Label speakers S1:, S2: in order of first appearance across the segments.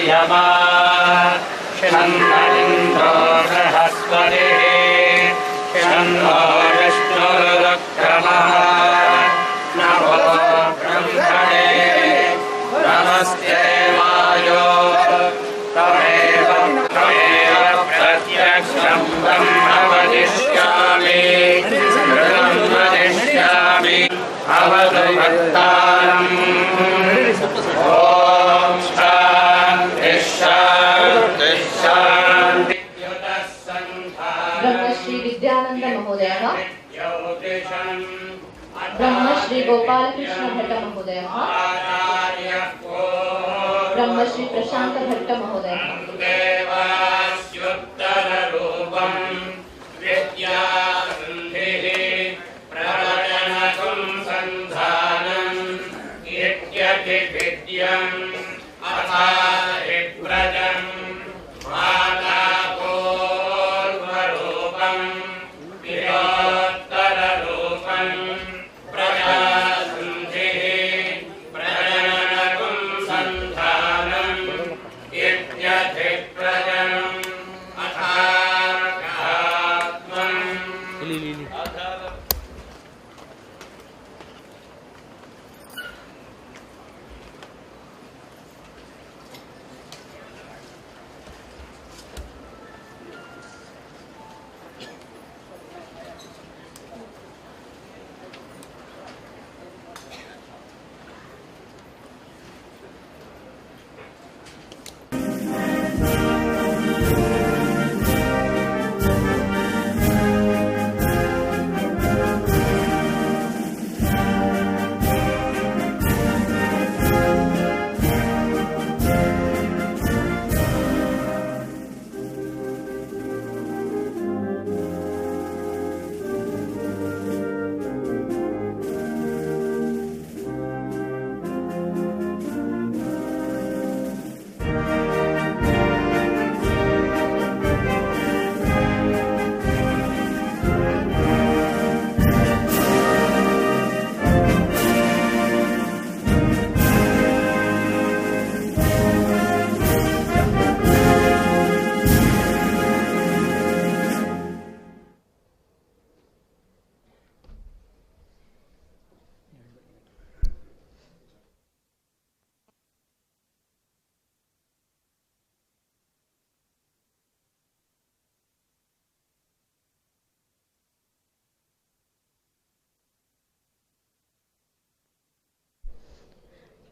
S1: यमा शन्नो बृहस्पतिः शन्नो विष्णुरुक्रमः नमो ब्रह्मणे नमस्ते वायो तमेव प्रत्यक्षं ब्रह्म वदिष्यामि वदिष्यामि अवतु भक्तारम् ॐ शान्ति शान्ति शान्ति।
S2: ब्रह्मश्री विद्यानंद महोदयः, ब्रह्मश्री गोपालकृष्ण भट्ट महोदयः, ब्रह्मश्री प्रशांत भट्ट महोदयः,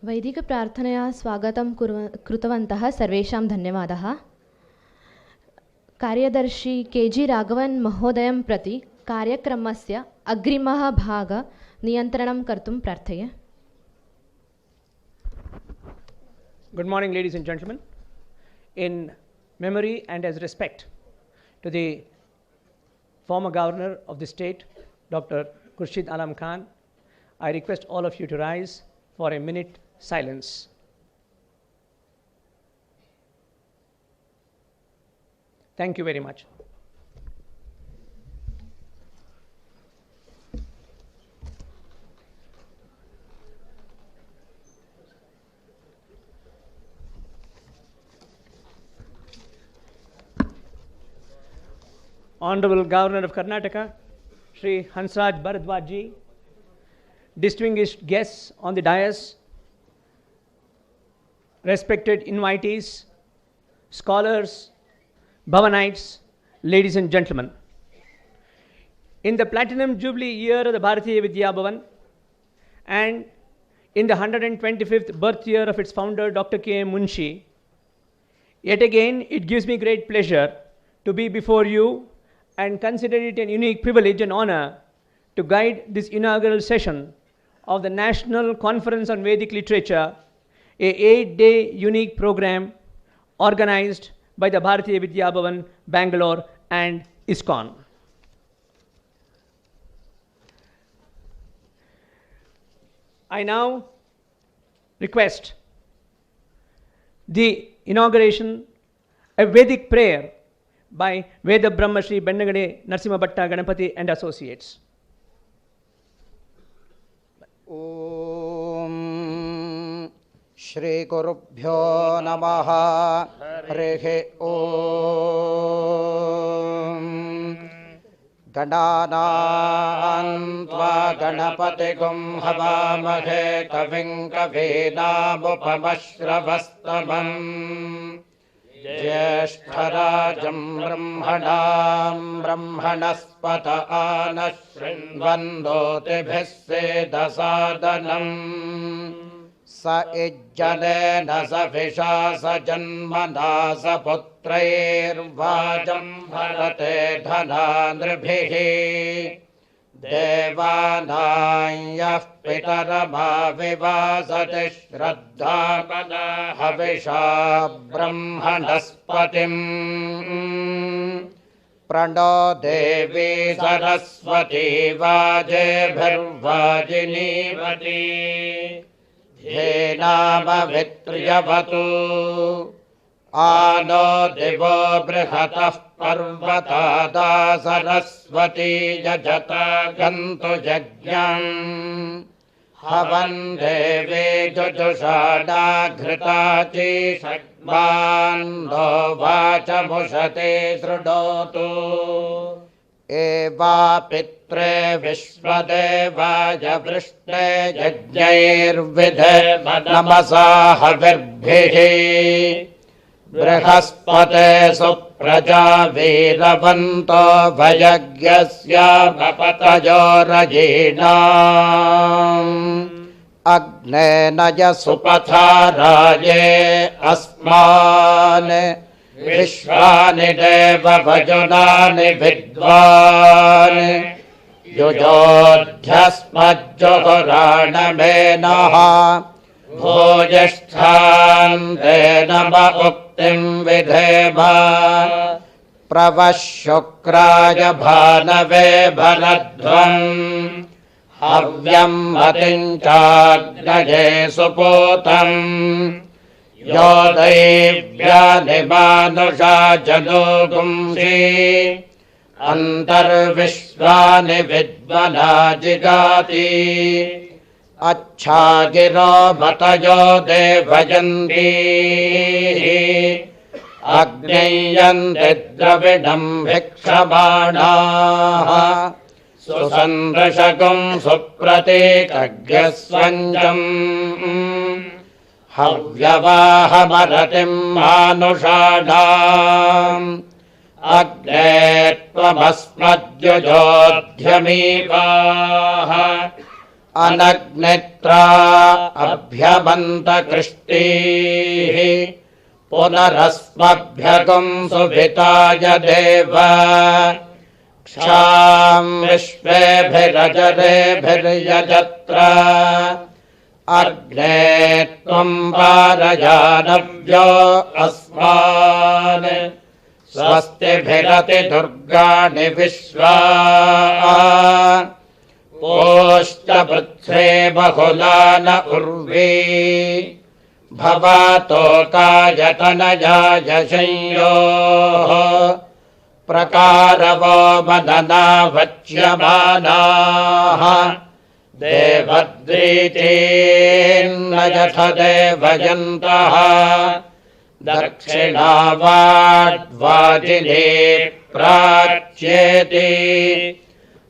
S2: वैदिकप्रार्थनया स्वागतं कृतवन्तः सर्वेषां धन्यवादः। कार्यदर्शी के.जी. राघवन् महोदयं प्रति कार्यक्रमस्य अग्रिमः भागः नियन्त्रणं कर्तुं प्रार्थये।
S3: Good morning, ladies and gentlemen. In memory and as respect to the former governor of the state, Dr. Khurshid Alam Khan, I request all of you to rise for a minute silence. Thank you very much. Honorable Governor of Karnataka, Shri Hansraj Bharadwaj ji, distinguished guests on the dais, respected invitees, scholars, Bhavanites, ladies and gentlemen. In the Platinum Jubilee year of the Bharatiya Vidya Bhavan and in the 125th birth year of its founder, Dr. K. Munshi, yet again it gives me great pleasure to be before you and consider it a unique privilege and honor to guide this inaugural session of the National Conference on Vedic Literature, a 8-day unique program organized by the Bharatiya Vidya Bhavan, Bangalore and ISKCON. I now request the inauguration, a Vedic prayer by Veda Brahma Shri Bennagade Narasimha Bhatta Ganapati and Associates.
S4: Om श्रीगुरुभ्यो नमः। हरिः ॐ। गणानां त्वा गणपतिगुं हवामहे कविं कवीनामुपमश्रवस्तमम् ज्येष्ठराजं ब्रह्मणां ब्रह्मणस्पत आनः शृण्वन्नोतिभिः सेदसादनम् स इज्जनेन सविषा स जन्मना स पुत्रैर्वाजं भरते धनानृभिः देवानां यः पितरमाविवासति श्रद्धामना हविषा ब्रह्मणस्पतिम् प्रणो देवी सरस्वती वाजेभिर्वाजिनीवती धेनामवित्र्यवतु आनो दिवो बृहतः पर्वतादा सरस्वती यजता गन्तु यज्ञम् हवन् देवे जुजुषाणा घृताचीषग्मान्नो वाचमुषते शृणोतु एवा पित्रे विश्वदेवाय वृष्णे यज्ञैर्विधे नमसा हविर्भिः बृहस्पते सुप्रजा वीरवन्तो भयज्ञस्यामपतयो रयीणाम् अग्ने नय सुपथा राये अस्मान् विश्वानि देव भजुनानि विद्वान् युजोध्यस्मज्जुहुराणमेनः भूयिष्ठान्ते नम उक्तिं विधेम प्रवः शुक्राय भानवे भरध्वम् हव्यं मतिञ्चाग्नये सुपूतम् यो दैव्यानि मानुषा जनोगुंसि अन्तर्विश्वानि विद्मना जिगाति अच्छागिरो मतयो देवयन्ती अग्नेयन्ति द्रविणं भिक्षमाणाः सुसन्दृशकं सुप्रतीकज्ञस्वञ्जम् हव्यवाहमरतिं मानुषाणाम् अग्ने त्वमस्मद्युजोध्यमीवाः अनग्नित्रा अभ्यमन्तकृष्टीः पुनरस्मभ्यगुं सुभिताय देव क्षां विश्वेभिरजरेभिर्यजत्र अग्ने त्वं वारयानव्यो अस्मान् स्वस्तिभिरति दुर्गाणि विश्वा पोश्च वृत्से बहुलान उर्वी भवातोकायतनयाय संयोः प्रकारवो मनना वच्यमानाः देवद्रीतेन्न यथ देवयन्तः दक्षिणावाड्वाजिने प्राच्येति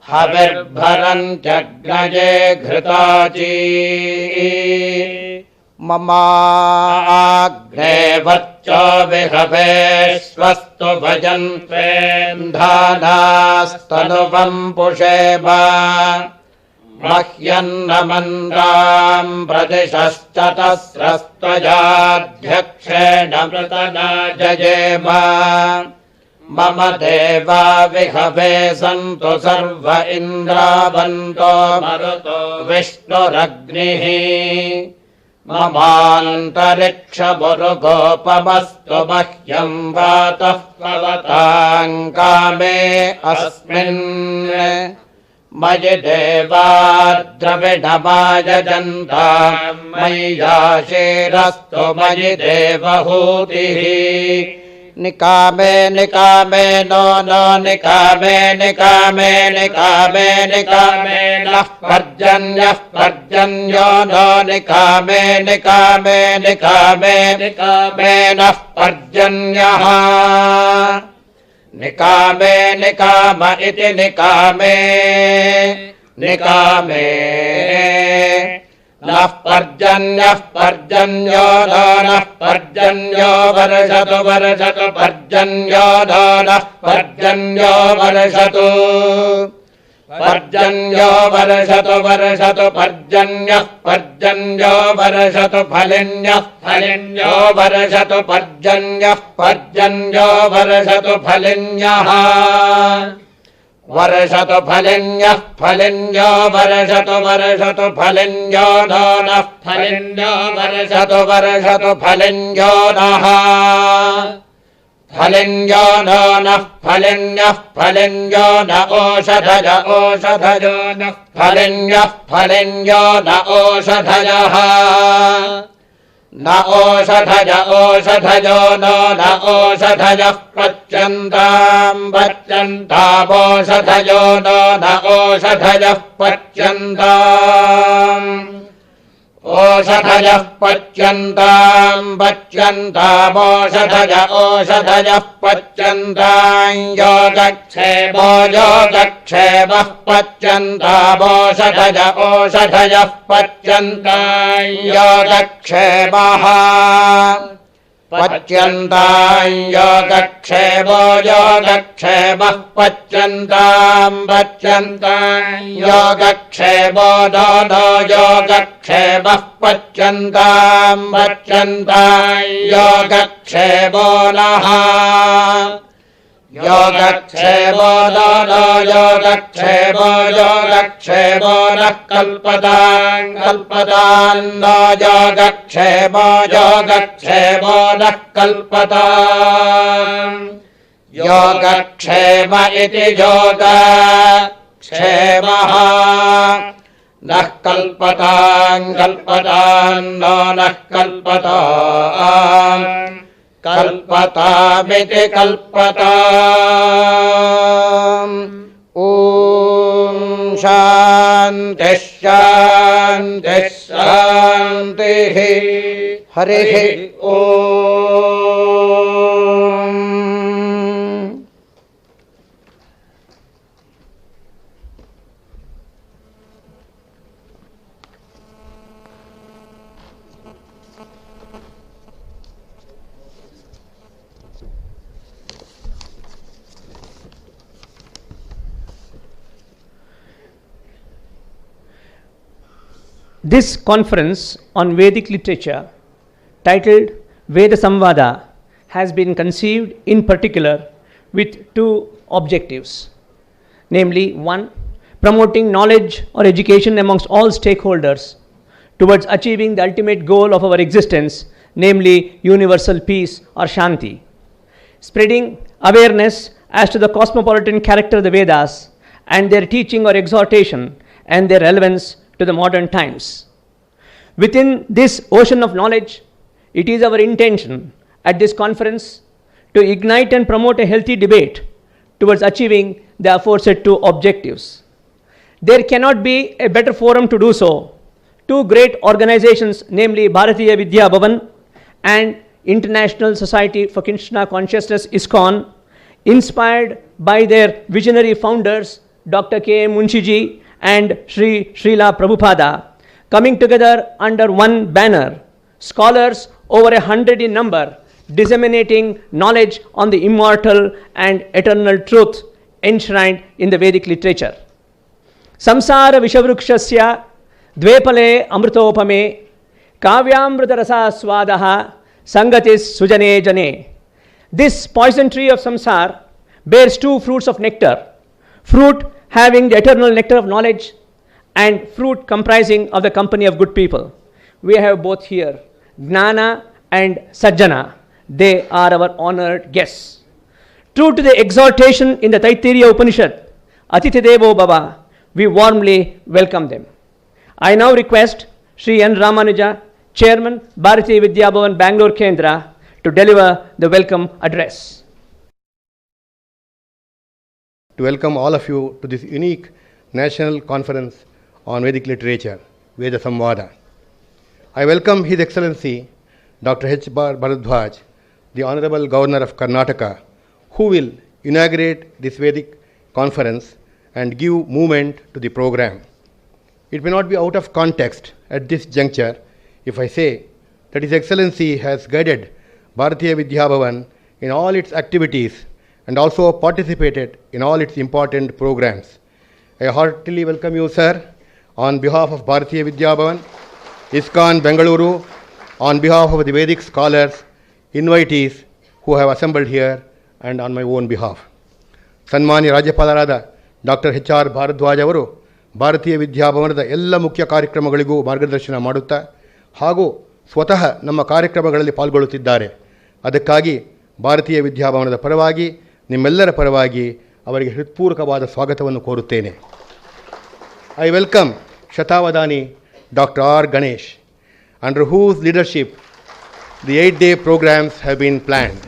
S4: हविर्भरन्त्यग्नये घृताची ममाग्ने वच्चो विहवेश्वस्तु भजन्त्वेन्धानास्तनुवं पुषेम मह्यन्नमन्दां प्रदिशश्चतस्रस्त्वयाध्यक्षेण मृतना जयेम मम देवा विहवे सन्तु सर्व इन्द्रावन्तो मरुतो विष्णुरग्निः ममान्तरिक्षमुरुगोपमस्तु मह्यं वातः पवतां कामे अस्मिन् मयि देवा द्रविणमायजन्तां मय्याशीरस्तु मयि देवहूतिः निकामे निकामे नो नो निकामे निकामे निकामे निकामे नः पर्जन्यः पर्जन्यो नो निकामे निकामे निकामे निकामे नः पर्जन्यः निकामे निकाम इति निकामे निकामे नः पर्जन्यः पर्जन्यो नः पर्जन्यो वर्षतु वर्षतु पर्जन्यो नः पर्जन्यो वर्षतु पर्जन्यो वर्षतु वर्षतु पर्जन्यः पर्जन्यो वर्षतु फलिन्यः फलिन्यो वर्षतु पर्जन्यः पर्जन्यो वर्षतु फलिन्यः वर्षतु फलिन्यः फलिन्यो वर्षतु वर्षतु फलिन्यो नः फलिन्यो वर्षतु वर्षतु फलिन्यो नः फलिन्यो नः फलिन्यः फलिन्यो न ओषधय ओषधयो नः फलिन्यः फलिन्यो न ओषधयः न ओषधय ओषधयो न ओषधयः पच्यन्ताम् पच्यन्तामोषधयो न ओषधयः पच्यन्ताम् ओषधयः पच्यन्ताम् पच्यन्तामोषधय ओषधयः पच्यन्ताम् योगक्षेमो योगक्षेमः पच्यन्तामोषधय ओषधयः पच्यन्ताम् योगक्षेमः पच्यन्ताम् योगक्षेमो योगक्षेमः पच्यन्ताम् पच्यन्ताम् योगक्षेमो नो योगक्षेमः पच्यन्ताम् पच्यन्ताम् योगक्षेमो नः योगक्षेमो नो योगक्षेमो योगक्षेमो नः कल्पताम् कल्पताम् नो योगक्षेमो योगक्षेमो नः कल्पताम् योगक्षेम इति योगक्षेमः नः कल्पताम् कल्पताम् नो नः कल्पताम् कल्पतामिति कल्पताम् ॐ शान्तिः शान्तिः शान्तिः हरिः ॐ
S3: This conference on Vedic literature, titled Veda Samvada, has been conceived in particular with two objectives, namely, one, promoting knowledge or education amongst all stakeholders towards achieving the ultimate goal of our existence, namely universal peace or Shanti, spreading awareness as to the cosmopolitan character of the Vedas and their teaching or exhortation and their relevance to the modern times. Within this ocean of knowledge, it is our intention at this conference to ignite and promote a healthy debate towards achieving the aforesaid two objectives. There cannot be a better forum to do so. Two great organizations, namely Bharatiya Vidya Bhavan and International Society for Krishna Consciousness ISKCON, inspired by their visionary founders Dr. K. Munshiji and Srila Prabhupada, coming together under one banner, scholars over 100 in number, disseminating knowledge on the immortal and eternal truth enshrined in the Vedic literature. Samsara Vishavrukshasya Dvepale Amrutopame Kavyamrita Rasa Swadaha Sangatis Sujane Jane. This poison tree of samsara bears two fruits of nectar, fruit having the eternal nectar of knowledge and fruit comprising of the company of good people. We have both here, Gnana and Sajjana. They are our honored guests. True to the exhortation in the Taittiriya Upanishad, Atitha Devo Bhava, we warmly welcome them. I now request Sri N. Ramanuja, Chairman, Bharatiya Vidya Bhavan, Bangalore Kendra, to deliver the welcome address.
S5: To welcome all of you to this unique national conference on Vedic literature, Veda Samvada. I welcome His Excellency Dr. H. Bharadwaj, the Honorable Governor of Karnataka, who will inaugurate this Vedic conference and give movement to the program. It may not be out of context at this juncture if I say that His Excellency has guided Bharatiya Vidya Bhavan in all its activities and also participated in all its important programs. I heartily welcome you, sir, on behalf of Bharatiya Vidya Bhavan, ISKCON Bengaluru, on behalf of the Vedic scholars, invitees who have assembled here, and on my own behalf. ಸನ್ಮಾನ್ಯ ರಾಜ್ಯಪಾಲರಾದ doctor H R Bharadwaj ಅವರು ಭಾರತೀಯ ವಿದ್ಯಾಭವನದ ಎಲ್ಲ ಮುಖ್ಯ ಕಾರ್ಯಕ್ರಮಗಳಿಗೂ ಮಾರ್ಗದರ್ಶನ ಮಾಡುತ್ತಾ ಹಾಗೂ ಸ್ವತಃ ನಮ್ಮ ಕಾರ್ಯಕ್ರಮಗಳಲ್ಲಿ ಪಾಲ್ಗೊಳ್ಳುತ್ತಿದ್ದಾರೆ. ಅದಕ್ಕಾಗಿ ಭಾರತೀಯ ವಿದ್ಯಾಭವನದ ಪರವಾಗಿ ನಿಮ್ಮೆಲ್ಲರ ಪರವಾಗಿ ಅವರಿಗೆ ಹೃತ್ಪೂರ್ವಕವಾದ ಸ್ವಾಗತವನ್ನು ಕೋರುತ್ತೇನೆ. I welcome ಶತಾವಧಾನಿ Dr. R. Ganesh, under whose leadership the 8-day programs have been planned.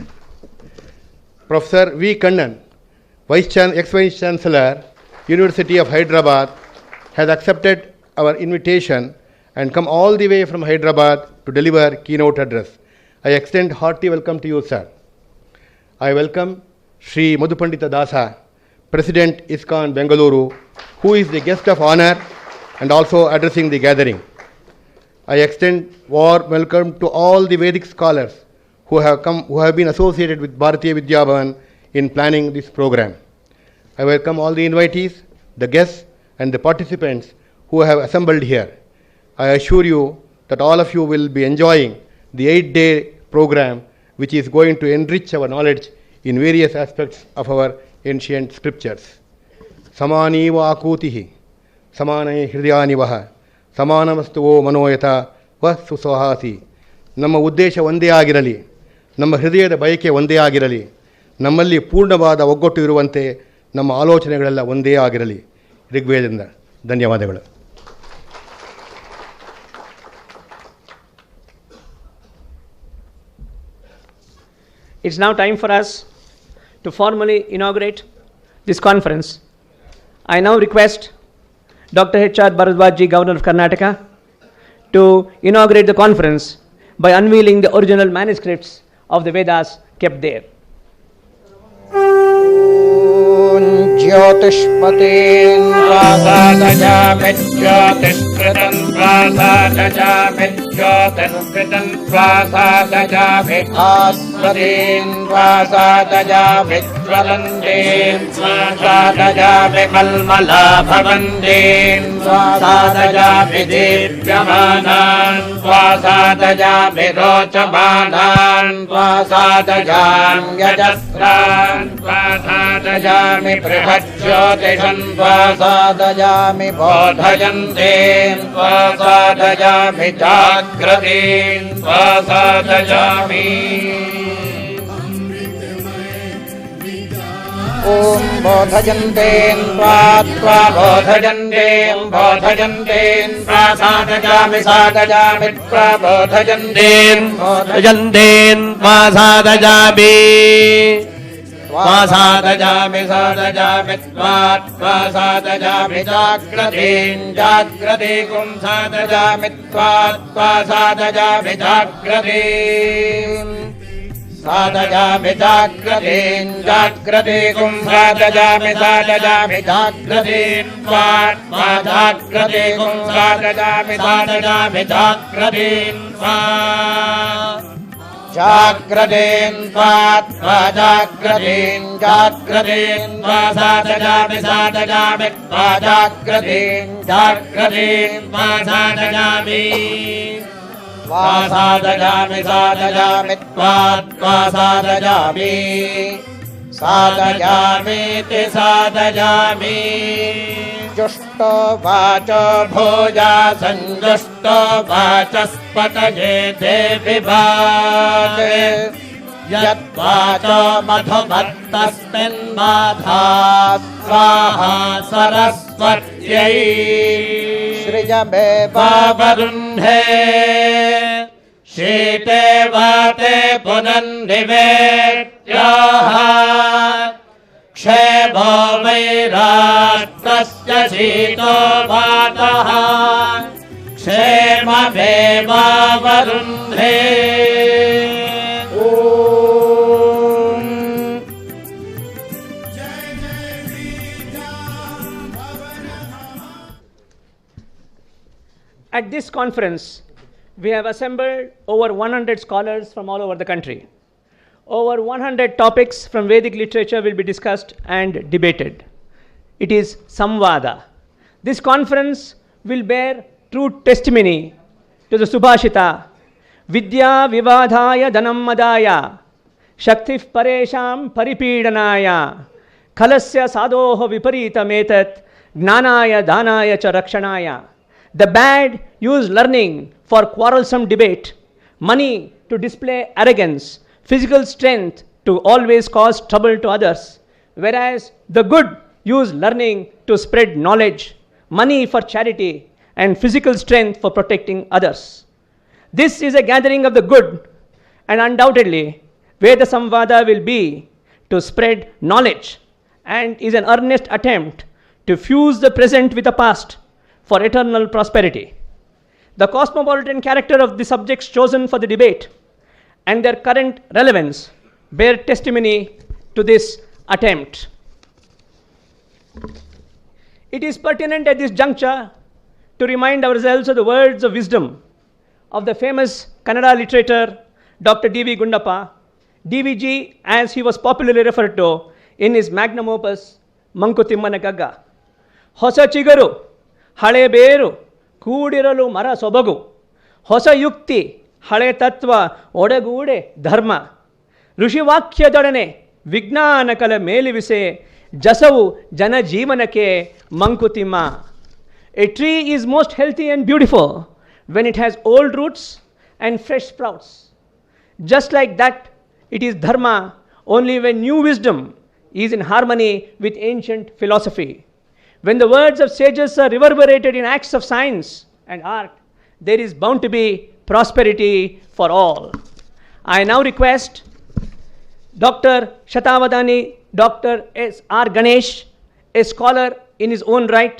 S5: Professor V. Kannan, ex-Vice Chancellor, University of Hyderabad, has accepted our invitation and come all the way from Hyderabad to deliver keynote address. I extend hearty welcome to you, sir. I welcome Sri Madhupandita Dasa, President ISKCON Bengaluru, who is the guest of honor and also addressing the gathering. I extend warm welcome to all the Vedic scholars who have been associated with Bharatiya Vidya Bhavan in planning this program. I welcome all the invitees, the guests, and the participants who have assembled here. I assure you that all of you will be enjoying the 8-day program, which is going to enrich our knowledge in various aspects of our ancient scriptures. Samani va akutihi, samanai hridayani vaha, ಸಮಾನಮಸ್ತುವೋ ಮನೋಯತ ವ ಸುಸ್ವಹಾಸಿ. ನಮ್ಮ ಉದ್ದೇಶ ಒಂದೇ ಆಗಿರಲಿ, ನಮ್ಮ ಹೃದಯದ ಬಯಕೆ ಒಂದೇ ಆಗಿರಲಿ, ನಮ್ಮಲ್ಲಿ ಪೂರ್ಣವಾದ ಒಗ್ಗಟ್ಟು ಇರುವಂತೆ ನಮ್ಮ ಆಲೋಚನೆಗಳೆಲ್ಲ ಒಂದೇ ಆಗಿರಲಿ. ಋಗ್ವೇದದಿಂದ ಧನ್ಯವಾದಗಳು.
S3: It's now time for us to formally inaugurate this conference. I now request Dr. H. R. Bharadwaj, Governor of Karnataka, to inaugurate the conference by unveiling the original manuscripts of the Vedas kept there.
S4: ज्योतिष्पतेन
S1: स्वासादजामित् ज्योतिष्कृतं स्वासादजामित् ज्योतिष्कृतं स्वासादजामित् आस्पदेन स्वासादजामित् ज्वलन्तेन स्वासादजामित् मल्मला भवन्तेन स्वासादजामित् दीप्यमानान् स्वासादजामित् रोचमानान् स्वासादजामि यजस्रान् स्वासादजामि बृहज्योतिषं स्वासादजामि बोधयन्तेन स्वासादजामि जाग्रतेन स्वासादजामि.
S4: ॐ बोधयन्तेन त्वा बोधयन्तेन बोधयन्तेन स्वासादजामि सादजामि त्वा बोधयन्तेन बोधयन्तेन स्वासादजामि स्वासादजामि सादजामि त्वा सादजामि जाग्रतेन जाग्रतेकुं सादजामि त्वा सादजामि जाग्रतेन सादजामि जाग्रतेन जाग्रतेकुं सादजामि सादजामि जाग्रतेन त्वा जाग्रतेकुं सादजामि सादजामि जाग्रतेन जाग्रतेन त्वा जाग्रतेन जाग्रतेन त्वा सादजामि सादजामि त्वा जाग्रतेन जाग्रतेन त्वा सादजामि सादजामि सादजामि त्वा सादजामि सादजामीति सादजामि. जुष्टो वाचो भोजा संजुष्टो वाचस्पतये देविभात् यद्वाचो मधुमत्तस्मिन्माधा स्वाहा सरस्वत्यै श्रियमेवावरुन्धे शीते वाते पुनन्निवेद्याः क्षेमो वैराष्ट्रस्य शीतो वातः क्षेममेवावरुन्धे।
S3: At this conference, we have assembled over 100 scholars from all over the country. Over 100 topics from Vedic literature will be discussed and debated. It is Samvada. This conference will bear true testimony to the Subhashita, Vidya Vivadhaya Dhanam Madaya, Shaktif Paresham Paripidanaya, Khalasya Sadoho Viparita Metat, Gnanaya Dhanaya Cha Rakshanaya. The bad use learning for quarrelsome debate, money to display arrogance, physical strength to always cause trouble to others, whereas the good use learning to spread knowledge, money for charity, and physical strength for protecting others. This is a gathering of the good, and undoubtedly, Veda Samvada will be to spread knowledge and is an earnest attempt to fuse the present with the past for eternal prosperity. The cosmopolitan character of the subjects chosen for the debate and their current relevance bear testimony to this attempt. It is pertinent at this juncture to remind ourselves of the words of wisdom of the famous Kannada literator Dr. D.V. Gundappa, DVG as he was popularly referred to in his magnum opus Mankutimana Gagga. Hosa chigaru ಹಳೆ ಬೇರು ಕೂಡಿರಲು ಮರ ಸೊಬಗು, ಹೊಸ ಯುಕ್ತಿ ಹಳೆ ತತ್ವ ಒಡಗೂಡೆ ಧರ್ಮ, ಋಷಿವಾಕ್ಯದೊಡನೆ ವಿಜ್ಞಾನ ಕಲ ಮೇಲಿವಿಸೆ ಜಸವು ಜನಜೀವನಕ್ಕೆ Mankutimma. A tree is most healthy and beautiful when it has old roots and fresh sprouts. Just like that, it is dharma only when new wisdom is in harmony with ancient philosophy. When the words of sages are reverberated in acts of science and art, there is bound to be prosperity for all. I now request Dr. Shatavadani, Dr. S.R. Ganesh, a scholar in his own right,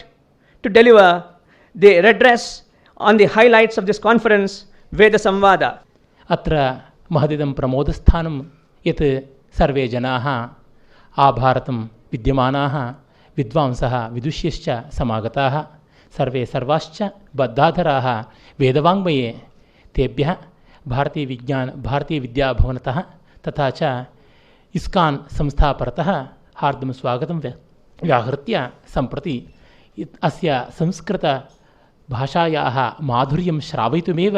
S3: to deliver the address on the highlights of this conference, Veda Samvada.
S6: अत्र महदिदं प्रमोदस्थानं यत् सर्वे जनाः आभारतं विद्यमानाः विद्वांसः विदुष्यश्च समागताः सर्वे सर्वाश्च बद्धाधराः वेदवाङ्मये तेभ्यः भारतीयविद्याभवनतः तथा च ISKCON संस्थापरतः हार्दं स्वागतं व्याहृत्य सम्प्रति अस्य संस्कृतभाषायाः माधुर्यं श्रावयितुमेव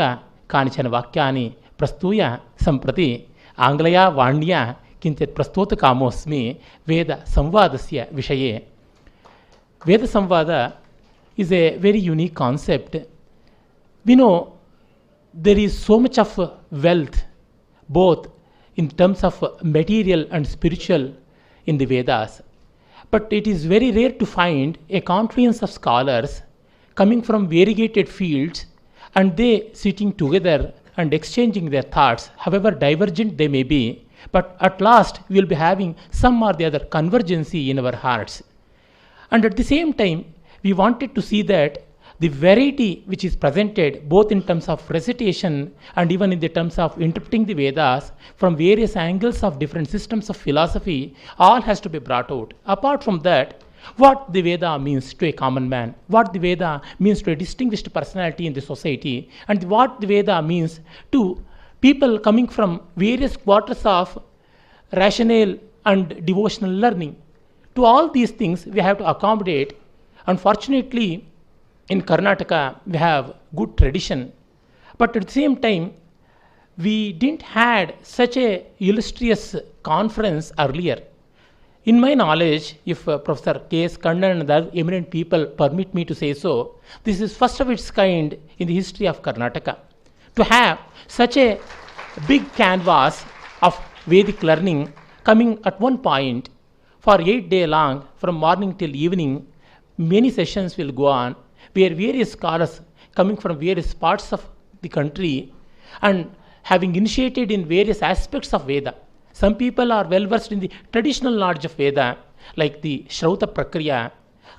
S6: कानिचन वाक्यानि प्रस्तूय सम्प्रति आङ्ग्लया वाण्या किञ्चित् प्रस्तोतकामोऽस्मि वेदसंवादस्य विषये. Veda is a very unique concept. We know there is so much of wealth, both in terms of material and spiritual, in the Vedas. But it is very rare to find a confluence of scholars coming from variegated fields and they sitting together and exchanging their thoughts, however divergent they may be. But at last, we will be having some or the other convergency in our hearts. And at the same time, we wanted to see that the variety which is presented both in terms of recitation and even in the terms of interpreting the Vedas from various angles of different systems of philosophy, all has to be brought out. Apart from that, what the Veda means to a common man, what the Veda means to a distinguished personality in the society, and what the Veda means to people coming from various quarters of rational and devotional learning. To all these things, we have to accommodate. Unfortunately, in Karnataka, we have good tradition, but at the same time, we didn't had such a illustrious conference earlier. In my knowledge, if Professor K.S. Kannan and other eminent people permit me to say so, this is first of its kind in the history of Karnataka. To have such a big canvas of Vedic learning coming at one point for 8 days long, from morning till evening, many sessions will go on, where various scholars coming from various parts of the country and having initiated in various aspects of Veda. Some people are well versed in the traditional knowledge of Veda, like the Shrauta Prakriya,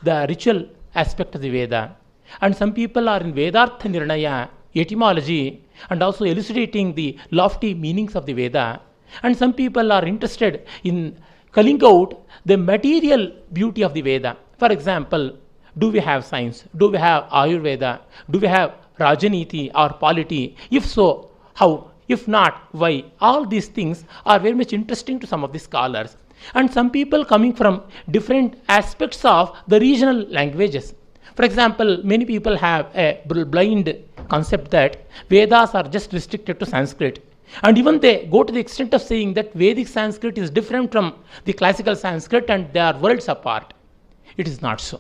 S6: the ritual aspect of the Veda. And some people are in Vedartha Nirnaya, etymology, and also elucidating the lofty meanings of the Veda. And some people are interested in culling out the material beauty of the Veda. For example, do we have science? Do we have Ayurveda? Do we have Rajaniti or polity? If so, how? If not, why? All these things are very much interesting to some of the scholars. And some people coming from different aspects of the regional languages. For example, many people have a blind concept that Vedas are just restricted to Sanskrit. And even they go to the extent of saying that Vedic Sanskrit is different from the classical Sanskrit and they are worlds apart. It is not so.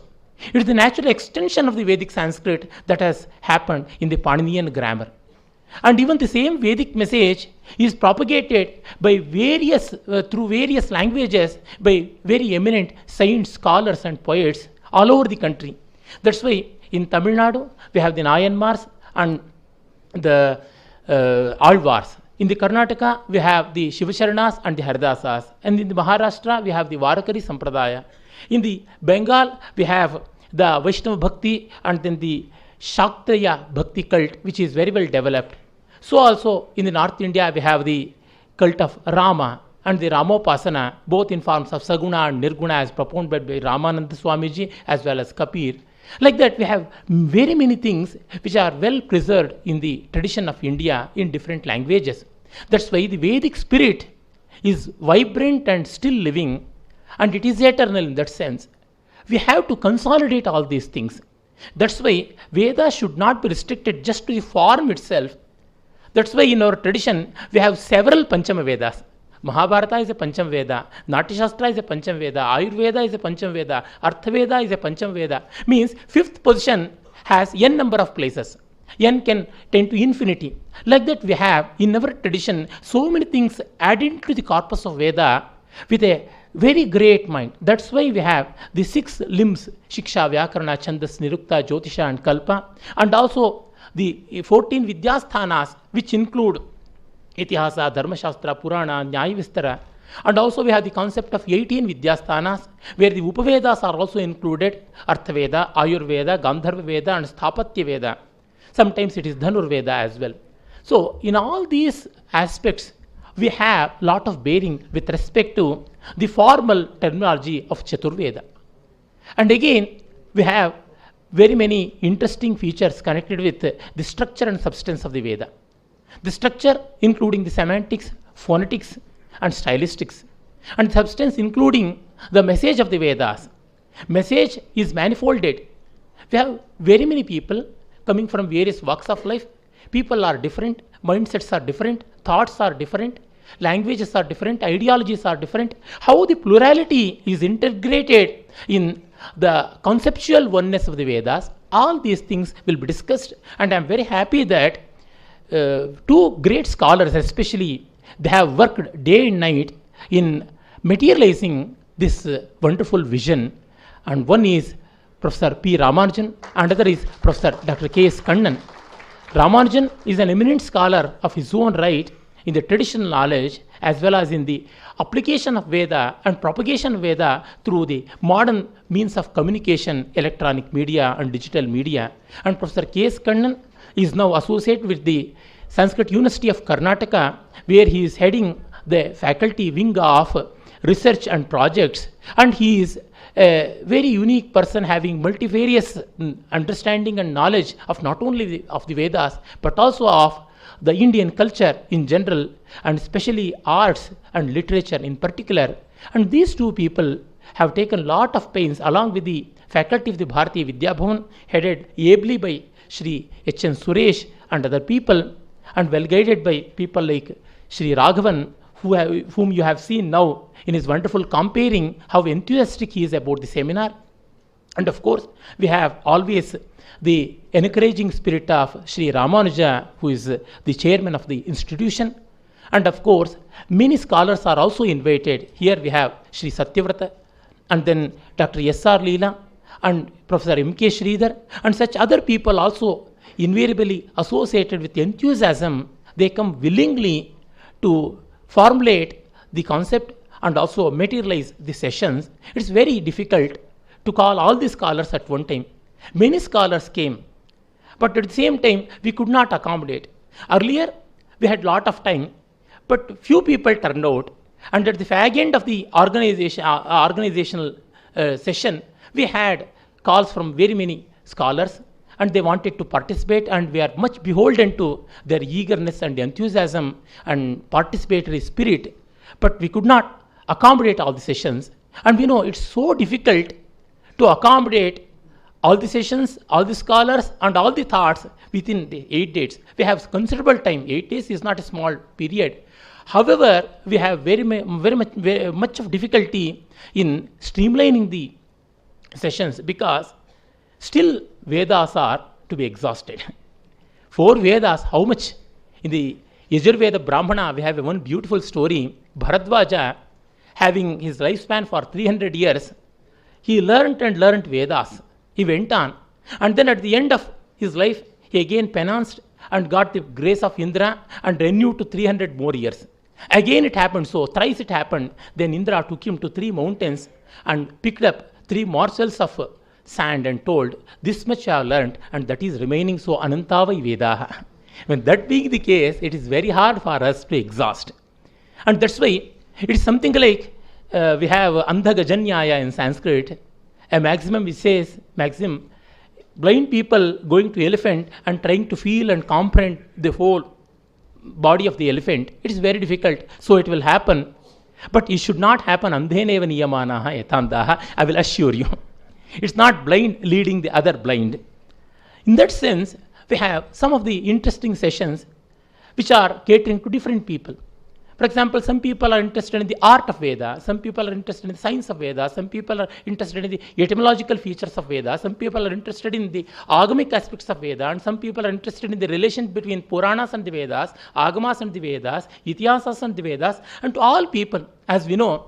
S6: It is the natural extension of the Vedic Sanskrit that has happened in the Paninian grammar. And even the same Vedic message is propagated by through various languages by very eminent saints, scholars and poets all over the country. That's why in Tamil Nadu we have the Nayanmars and the Alvars. In the Karnataka we have the Shivacharanas and the Haridasas. And in the Maharashtra we have the Varakari Sampradaya. In the Bengal we have the Vaishnava Bhakti and then the Shaktriya Bhakti cult, which is very well developed. So also in the North India we have the cult of Rama and the Ramopasana, both in forms of Saguna and Nirguna as propounded by Ramananda Swamiji as well as Kapir. Like that we have very many things which are well preserved in the tradition of India in different languages. That's why the Vedic spirit is vibrant and still living, and it is eternal in that sense. We have to consolidate all these things. That's why Veda should not be restricted just to the form itself. That's why in our tradition we have several Panchama Vedas. Mahabharata is a Pancham Veda, Natyashastra is a Pancham Veda, Ayurveda is a Pancham Veda, Arthaveda is a Pancham Veda. Means fifth position has n number of places. N can tend to infinity. Like that we have in our tradition so many things added to the corpus of Veda with a very great mind. That's why we have the 6 limbs, Shiksha, Vyakarana, Chandas, Nirukta, Jyotisha and Kalpa, and also the 14 Vidyasthanas, which include Itihasa, Dharmashastra, Purana, Nyaya Vistara. And also we have the concept of 18 Vidyasthanas, where the Upavedas are also included, Arthaveda, Ayurveda, Gandharva Veda and Sthapatya Veda. Sometimes it is Dhanurveda as well. So in all these aspects, we have lot of bearing with respect to the formal terminology of Chaturveda. And again, we have very many interesting features connected with the structure and substance of the Veda. The structure including the semantics, phonetics and stylistics, and substance including the message of the Vedas. Message is manifolded. We have very many people coming from various walks of life. People are different, mindsets are different, thoughts are different, languages are different, ideologies are different. How the plurality is integrated in the conceptual oneness of the Vedas, all these things will be discussed, and I am very happy that 2 great scholars especially, they have worked day and night in materializing this wonderful vision, and one is Professor P. Ramanujan and other is Professor Dr. K.S. Kannan. Ramanujan is an eminent scholar of his own right in the traditional knowledge as well as in the application of Veda and propagation of Veda through the modern means of communication, electronic media and digital media. And Professor K.S. Kannan is now associated with the Sanskrit University of Karnataka, where he is heading the faculty wing of research and projects, and he is a very unique person having multifarious understanding and knowledge of not only of the Vedas but also of the Indian culture in general, and especially arts and literature in particular. And these 2 people have taken a lot of pains along with the faculty of the Bharatiya Vidya Bhavan, headed ably by Shri H.N. Suresh and other people, and well guided by people like Shri Raghavan, whom you have seen now in his wonderful comparing how enthusiastic he is about the seminar. And of course, we have always the encouraging spirit of Shri Ramanuja, who is the chairman of the institution. And of course, many scholars are also invited. Here we have Shri Satyavrata, and then Dr. S.R. Leela, and Professor M.K. Sridhar, and such other people also invariably associated with enthusiasm they come willingly to formulate the concept and also materialize the sessions. It's very difficult to call all the scholars at one time. Many scholars came, but at the same time, we could not accommodate. Earlier, we had lot of time, but few people turned out. And at the fag end of the organizational session, we had calls from very many scholars, and they wanted to participate, and we are much beholden to their eagerness and enthusiasm and participatory spirit. But we could not accommodate all the sessions. And we know it's so difficult to accommodate all the sessions, all the scholars, and all the thoughts within the 8 days. We have considerable time. 8 days is not a small period. However, we have very much of difficulty in streamlining the sessions because still Vedas are to be exhausted. 4 Vedas, how much? In the Yajurveda Brahmana, we have one beautiful story. Bharadwaja, having his lifespan for 300 years, he learnt Vedas. He went on, and then at the end of his life, he again penance and got the grace of Indra and renewed to 300 more years. Again it happened, so thrice it happened. Then Indra took him to 3 mountains and picked up 3 morsels of sand and told, this much I have learnt, and that is remaining, so Anantavai Vedaha. When that being the case, it is very hard for us to exhaust. And that's why it is something like we have Andhagajanyaya in Sanskrit, a maxim which says, blind people going to elephant and trying to feel and comprehend the whole body of the elephant, it is very difficult. So it will happen, but it should not happen andheneva niyamanaha yatandaha, I will assure you. It's not blind leading the other blind. In that sense, we have some of the interesting sessions which are catering to different people. For example, some people are interested in the art of Veda, some people are interested in the science of Veda, some people are interested in the etymological features of Veda, some people are interested in the agamic aspects of Veda, and some people are interested in the relation between Puranas and the Vedas, Agamas and the Vedas, Itihasas and the Vedas, and to all people, as we know,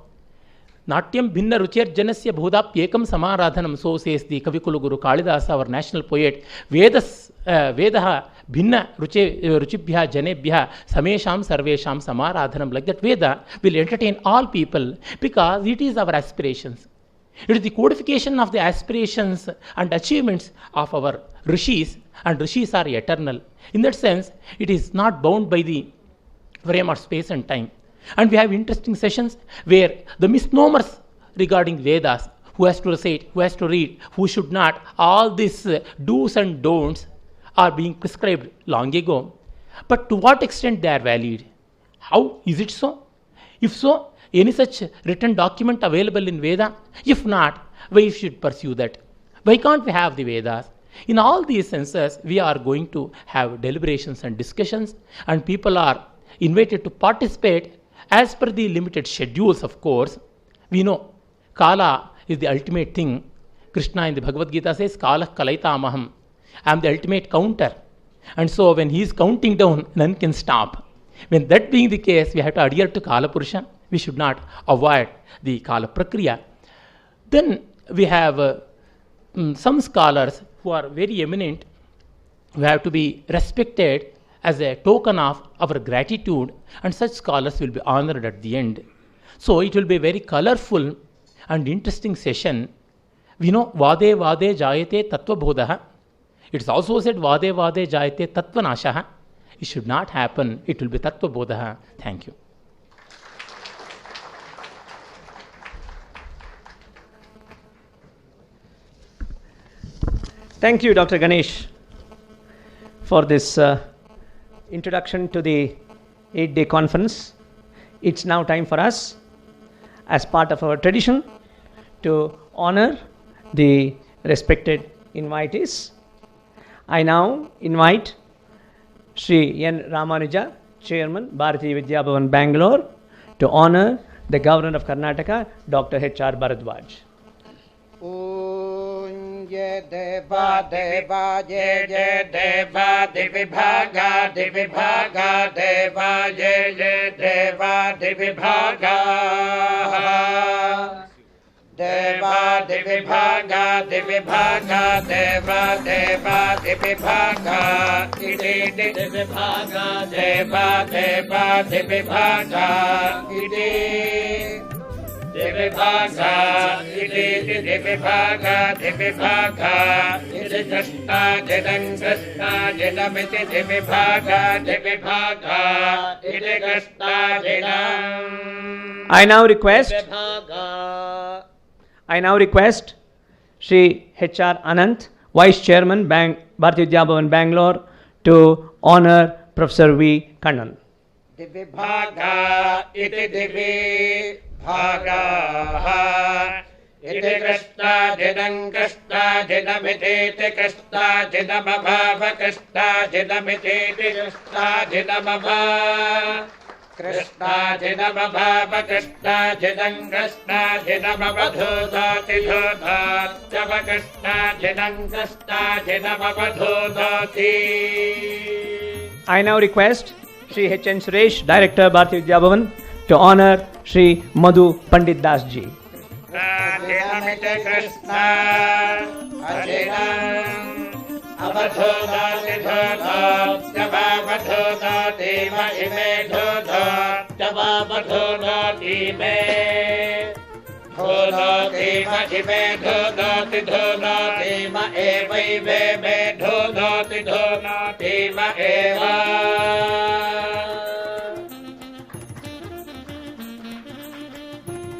S6: Natyam Bhinna Ruchir Janasya Bhudapyekam Samaradhanam, so says the Kavikulu Guru Kalidasa, our national poet. Vedaha Bhinna Ruchibhya Janebhya Samesham Sarvesham Samaradhanam. Like that, Veda will entertain all people because it is our aspirations. It is the codification of the aspirations and achievements of our rishis, and rishis are eternal. In that sense, it is not bound by the frame of space and time. And we have interesting sessions where the misnomers regarding Vedas, who has to recite, who has to read, who should not, all these do's and don'ts are being prescribed long ago. But to what extent they are valid? How is it so? If so, any such written document available in Veda? If not, why should pursue that? Why can't we have the Vedas? In all these senses, we are going to have deliberations and discussions, and people are invited to participate as per the limited schedules, of course. We know Kala is the ultimate thing. Krishna in the Bhagavad Gita says, Kala Kalaita Amaham. I am the ultimate counter. And so when he is counting down, none can stop. When that being the case, we have to adhere to Kala Purusha. We should not avoid the Kala Prakriya. Then we have some scholars who are very eminent, who have to be respected as a token of our gratitude, and such scholars will be honored at the end. So it will be a very colorful and interesting session. We know Vade Vade Jayate Tattva Bodhaha. It is also said Vade Vade Jayate Tattva Nashaha. It should not happen. It will be Tattva Bodhaha. Thank you.
S3: Thank you, Dr. Ganesh, for this introduction to the 8-day conference. It's now time for us, as part of our tradition, to honor the respected invitees. I now invite Sri N. Ramanuja, Chairman, Bharatiya Vidya Bhavan, Bangalore, to honor the Governor of Karnataka, Dr. H.R. Bharadwaj.
S1: Jai Deva Deva Jai Jai Deva Divibhaga Divibhaga Deva Jai Jai Deva Divibhaga Deva divibhaga divibhaga deva deva divibhaga iti divibhaga deva deva divibhaga iti divibhaga iti divibhaga divibhaga iti krishna jidamiti divibhaga divibhaga iti krishna jidam.
S3: I now request Shri H.R. Anant, Vice Chairman, Bharatiya Vidya Bhavan, Bangalore, to honor Professor V. Kannan.
S1: Divibhaga iti divibhaga iti krishna jidamiti krishna jidamabhava krishna jidamiti krishna jidamabhava Krishna jidamabhava Krishna jidam Krishna jidamabadhodati dhodhatava Krishna jidam Krishna jidamabadhodati.
S3: I now request Shri H.N. Suresh, Director, Bharatiya Vidya Bhavan, to honor Shri Madhu Pandit Das Ji.
S1: Jidamite Krishna ajidam Abadhodati dhodhatava badhodati ma ime dhodhatava badhodati me dhodati ma ime dhodati ma evaive me dhodati ma eva.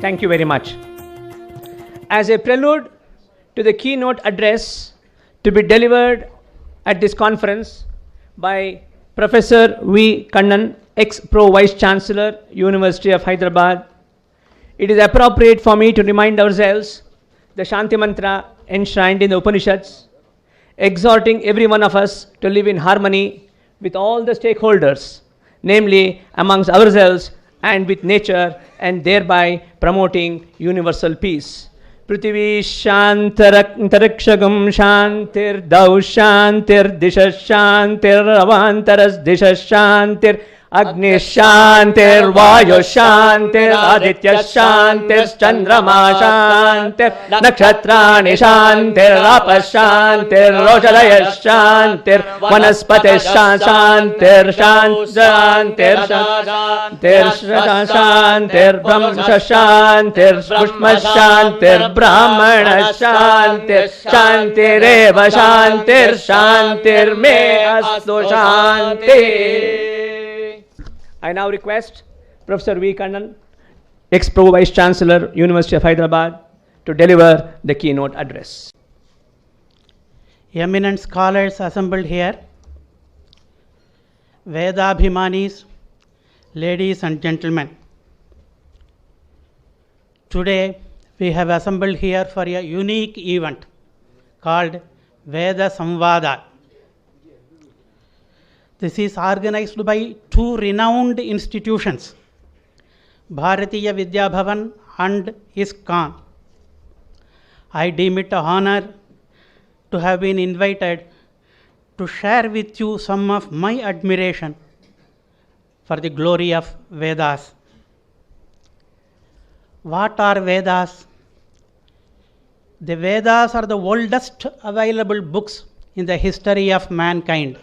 S3: Thank you very much. As a prelude to the keynote address to be delivered at this conference by Professor V. Kannan, ex-Pro Vice Chancellor, University of Hyderabad, it is appropriate for me to remind ourselves the Shanti Mantra enshrined in the Upanishads, exhorting every one of us to live in harmony with all the stakeholders, namely amongst ourselves and with nature, and thereby promoting universal peace. Prithvi shantarakshagam shantir dau shantir dishas shantir avantaras dishas shantir Agni shantir vayu shantir aditya shantir chandrama shantir nakshatrani shantir apas shantir roshadaya shantir vanaspati shantir shantir shantir brahma shantir pushma shantir brahmana shantir shantireva shantir me astu shanti. I now request Professor V. Kannan, ex-Pro Vice Chancellor, University of Hyderabad, to deliver the keynote address.
S7: Eminent scholars assembled here, Vedabhimanis, ladies and gentlemen. Today we have assembled here for a unique event called Veda Samvada. This is organized by two renowned institutions, Bharatiya Vidya Bhavan and ISKCON. I deem it an honor to have been invited to share with you some of my admiration for the glory of Vedas. What are Vedas? The Vedas are the oldest available books in the history of mankind.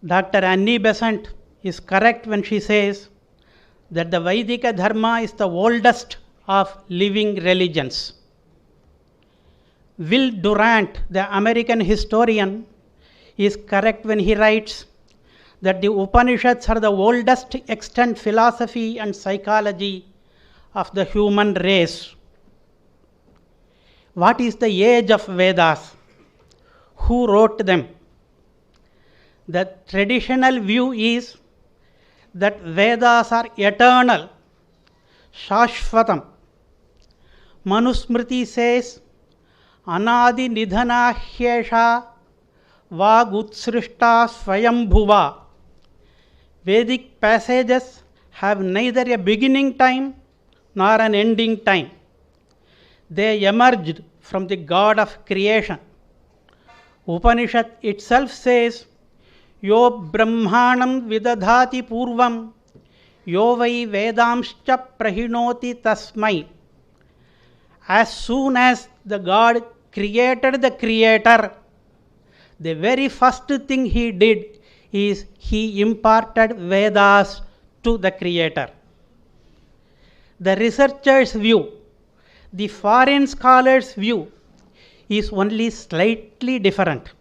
S7: Dr. Annie Besant is correct when she says that the Vedika Dharma is the oldest of living religions. Will Durant, the American historian, is correct when he writes that the Upanishads are the oldest extant philosophy and psychology of the human race. What is the age of Vedas? Who wrote them? The traditional view is that Vedas are eternal, Shashvatam. Manusmriti says, Anadi nidhana hyesha vagutsrishta swayambhuva. Vedic passages have neither a beginning time nor an ending time. They emerged from the God of creation. Upanishad itself says, Yo brahmanam vidadhati purvam, yo vai vedamscha prahinoti tasmai. as soon as the God created the creator, the very first thing he did is he imparted Vedas to the creator. The researcher's view, the foreign scholar's view is only slightly different.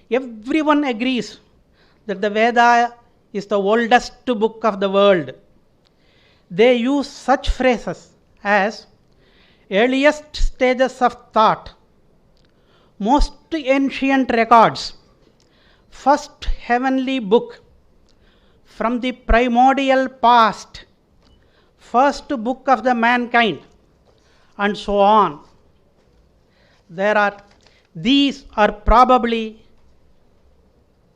S7: Everyone agrees that the Veda is the oldest book of the world. They use such phrases as earliest stages of thought, most ancient records, first heavenly book, from the primordial past, first book of the mankind, and so on. These are probably,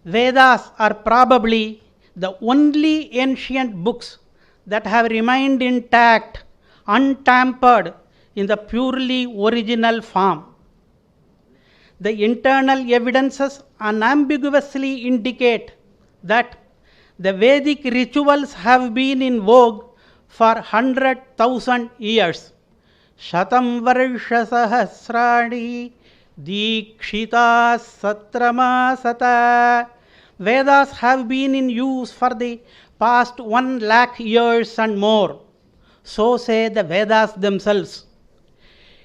S7: Vedas are probably the only ancient books that have remained intact, untampered, in the purely original form. The internal evidences unambiguously indicate that the Vedic rituals have been in vogue for 100,000 years. Shatam varsha sahasrani dikshita satramasata. Vedas have been in use for the past 1 lakh years and more. So say the Vedas themselves.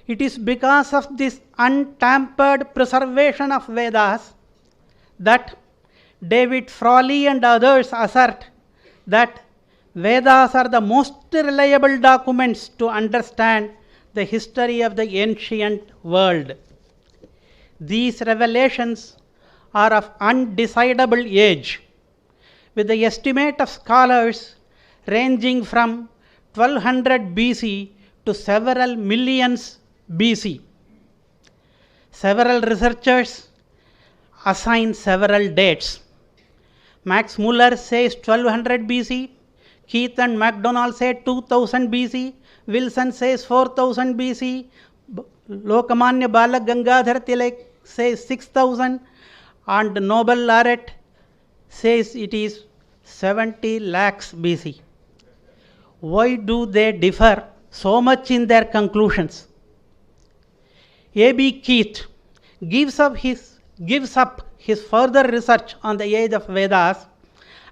S7: It is because of this untampered preservation of Vedas that David Frawley and others assert that Vedas are the most reliable documents to understand the history of the ancient world. These revelations are of undecidable age, with the estimate of scholars ranging from 1200 BC to several millions BC. Several researchers assign several dates. Max Muller says 1200 BC, Keith and MacDonald say 2000 BC, Wilson says 4000 BC, Lokamanya Bala Gangadhar Tilak says 6000, and Nobel laureate says it is 70 lakhs BC. Why do they differ so much in their conclusions? A.B. Keith gives up his further research on the age of Vedas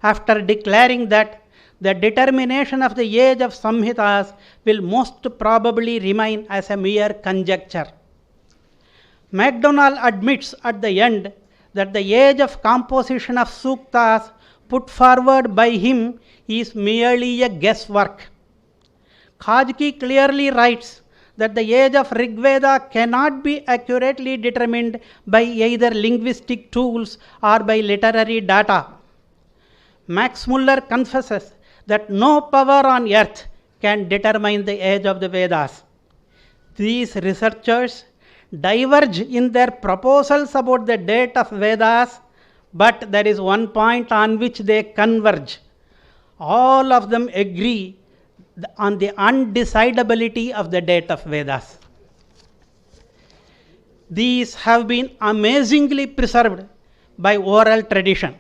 S7: after declaring that the determination of the age of Samhitas will most probably remain as a mere conjecture. MacDonald admits at the end that the age of composition of suktas put forward by him is merely a guesswork. Khajki clearly writes that the age of Rigveda cannot be accurately determined by either linguistic tools or by literary data. Max Muller confesses that no power on earth can determine the age of the Vedas. These researchers diverge in their proposals about the date of Vedas, but there is one point on which they converge. All of them agree on the undecidability of the date of Vedas. These have been amazingly preserved by oral tradition.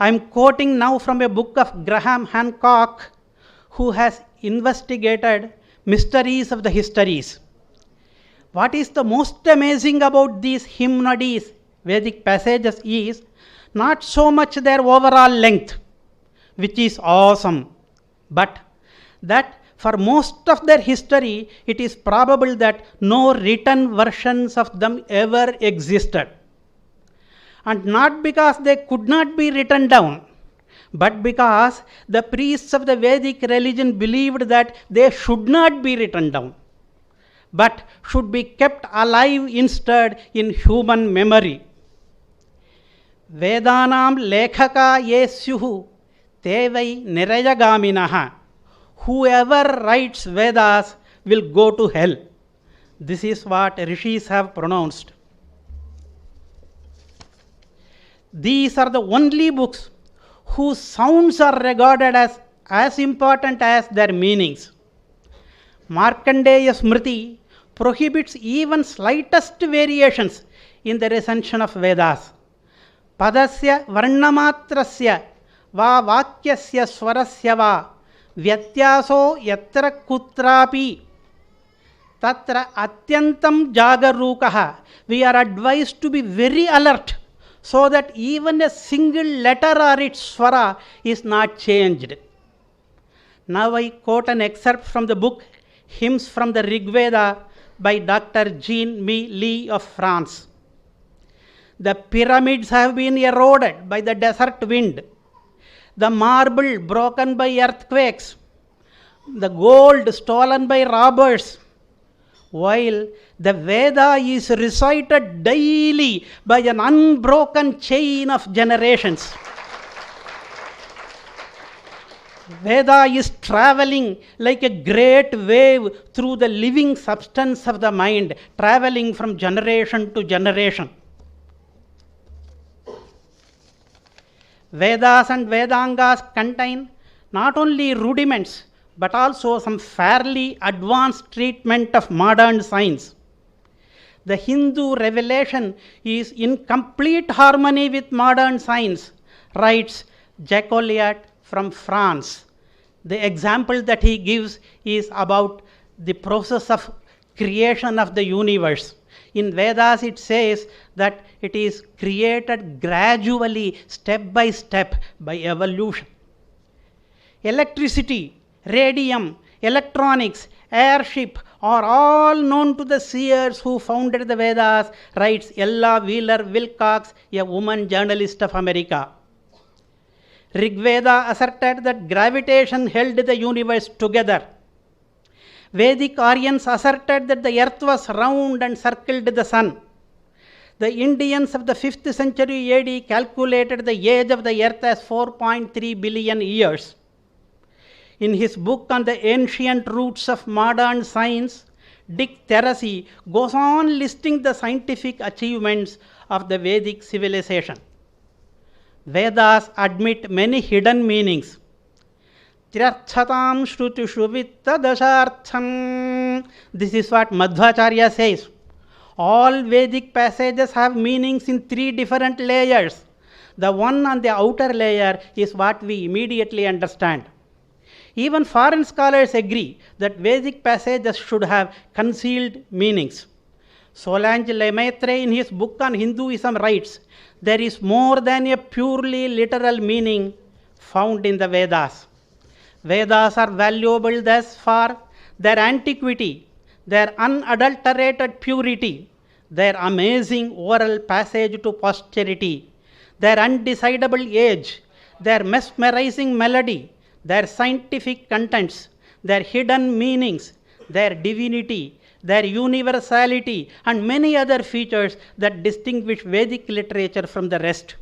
S7: I am quoting now from a book of Graham Hancock, who has investigated mysteries of the histories. What is the most amazing about these hymnodies, Vedic passages, is not so much their overall length, which is awesome, but that for most of their history, it is probable that no written versions of them ever existed. And not because they could not be written down, but because the priests of the Vedic religion believed that they should not be written down, but should be kept alive instead in human memory. Vedanam lekhaka yesyuhu tevai nirayagaminaha. Whoever writes Vedas will go to hell. This is what rishis have pronounced. These are the only books whose sounds are regarded as important as their meanings. Markandeya Smriti prohibits even slightest variations in the recension of Vedas. Padasya varnamatrasya va vakyasya swarasya va vyatyaso yatra kutrapi tatra atyantam jagarukaha. We are advised to be very alert so that even a single letter or its swara is not changed. Now I quote an excerpt from the book Hymns from the Rig Veda by Dr. Jean-Mi Lee of France. The pyramids have been eroded by the desert wind, the marble broken by earthquakes, the gold stolen by robbers, while the Veda is recited daily by an unbroken chain of generations. Veda is traveling like a great wave through the living substance of the mind, traveling from generation to generation. Vedas and Vedangas contain not only rudiments but also some fairly advanced treatment of modern science. The Hindu revelation is in complete harmony with modern science, writes Jacques Olliot from France. The example that he gives is about the process of creation of the universe. In Vedas it says that it is created gradually, step by step, by evolution. Electricity, radium, electronics, airship are all known to the seers who founded the Vedas, writes Ella Wheeler Wilcox, a woman journalist of America. Rig Veda asserted that gravitation held the universe together. Vedic Aryans asserted that the earth was round and circled the sun. The Indians of the 5th century AD calculated the age of the earth as 4.3 billion years. In his book on the ancient roots of modern science, Dick Teresi goes on listing the scientific achievements of the Vedic civilization. Vedas admit many hidden meanings. Tirarthatam shrutishu vittadashartham. This is what Madhvacharya says. All Vedic passages have meanings in 3 different layers. The one on the outer layer is what we immediately understand. Even foreign scholars agree that Vedic passages should have concealed meanings. Solange Lemaitre in his book on Hinduism writes, there is more than a purely literal meaning found in the Vedas. Vedas are valuable thus for their antiquity, their unadulterated purity, their amazing oral passage to posterity, their undecidable age, their mesmerizing melody, their scientific contents, their hidden meanings, their divinity, their universality, and many other features that distinguish Vedic literature from the rest.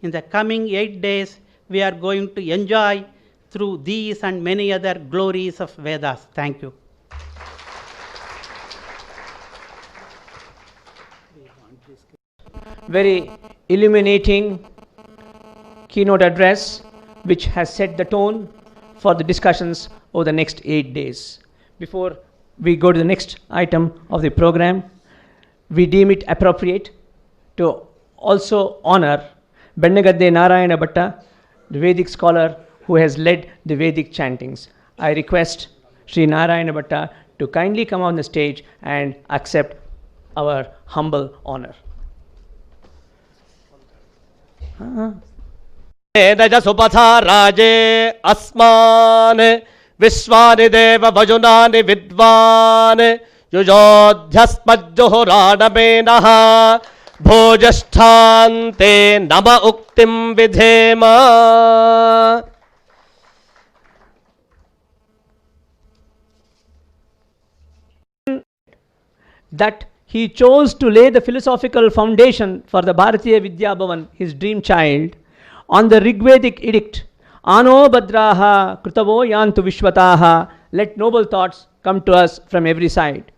S7: In the coming 8 days, we are going to enjoy through these and many other glories of Vedas. Thank you.
S3: Very illuminating keynote address which has set the tone for the discussions over the next 8 days. Before we go to the next item of the program, we deem it appropriate to also honor Bennagadde Narayana Bhatta, the Vedic scholar who has led the Vedic chantings. I request Sri Narayana Bhatta to kindly come on the stage and accept our humble honor.
S4: Supatha Raje Asman Vishwani Deva Vajunani Vidvan Yujodhyasmajjohorana Menaha Bhojasthante Nama Uktim Vidhema.
S3: That he chose to lay the philosophical foundation for the Bharatiya Vidya Bhavan, his dream child, on the Rigvedic edict, Ano Badraha Krutavo Yantu Vishwataha, let noble thoughts come to us from every side.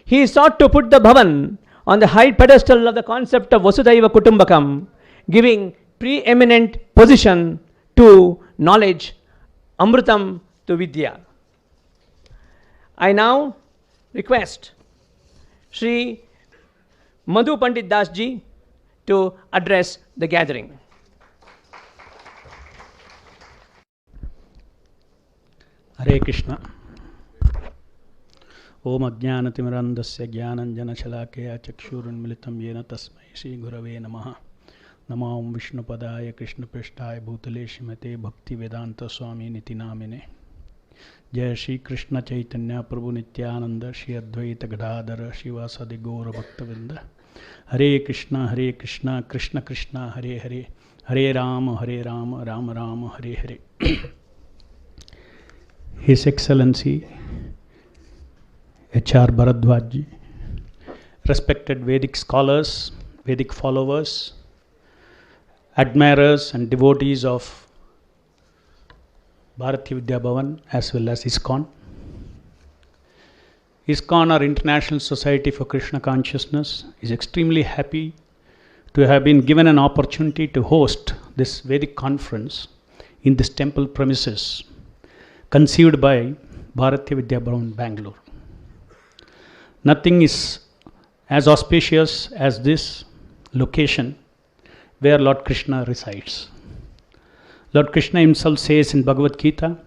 S3: He sought to put the Bhavan on the high pedestal of the concept of Vasudhaiva Kutumbakam, giving preeminent position to knowledge, Amrutam to Vidya. I now request Sri Madhu Pandit Das ji to address the gathering.
S8: Hare Krishna. ओम अज्ञानतिमिरन्धस्य ज्ञानञ्जनशलाकया चक्षुरुन्मिलितं येन तस्मै श्रीगुरवे नमः। नमो विष्णुपदाय कृष्णपृष्ठाय भूतले श्रीमते भक्तिवेदान्तस्वामिनिति नामिने। जय श्री कृष्ण चैतन्य प्रभु नित्यानंद श्री अद्वैत गदाधर शिवासादि गौर भक्तवृंद। हरे कृष्णा कृष्ण कृष्ण हरे हरे, हरे Ram Ram Ram Hare Hare. His Excellency H.R. Bharadwaj ji, respected Vedic scholars, Vedic followers, admirers and devotees of Bharatiya Vidya Bhavan as well as ISKCON. ISKCON, or International Society for Krishna Consciousness, is extremely happy to have been given an opportunity to host this Vedic conference in this temple premises conceived by Bharatiya Vidya Bhavan, Bangalore. Nothing is as auspicious as this location where Lord Krishna resides. Lord Krishna himself says in Bhagavad Gita,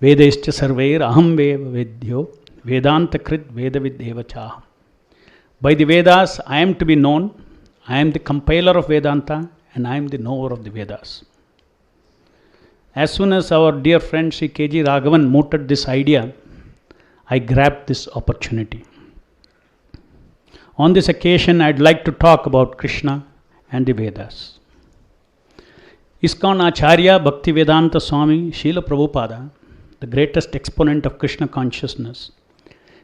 S8: Vedaischa sarvair aham veva vedyo vedanta krit vedavid evachaham. By the Vedas I am to be known, I am the compiler of Vedanta and I am the knower of the Vedas. As soon as our dear friend Sri K.G. Raghavan mooted this idea, I grabbed this opportunity. On this occasion I would like to talk about Krishna and the Vedas. ISKCON Acharya Bhaktivedanta Swami Srila Prabhupada, the greatest exponent of Krishna consciousness,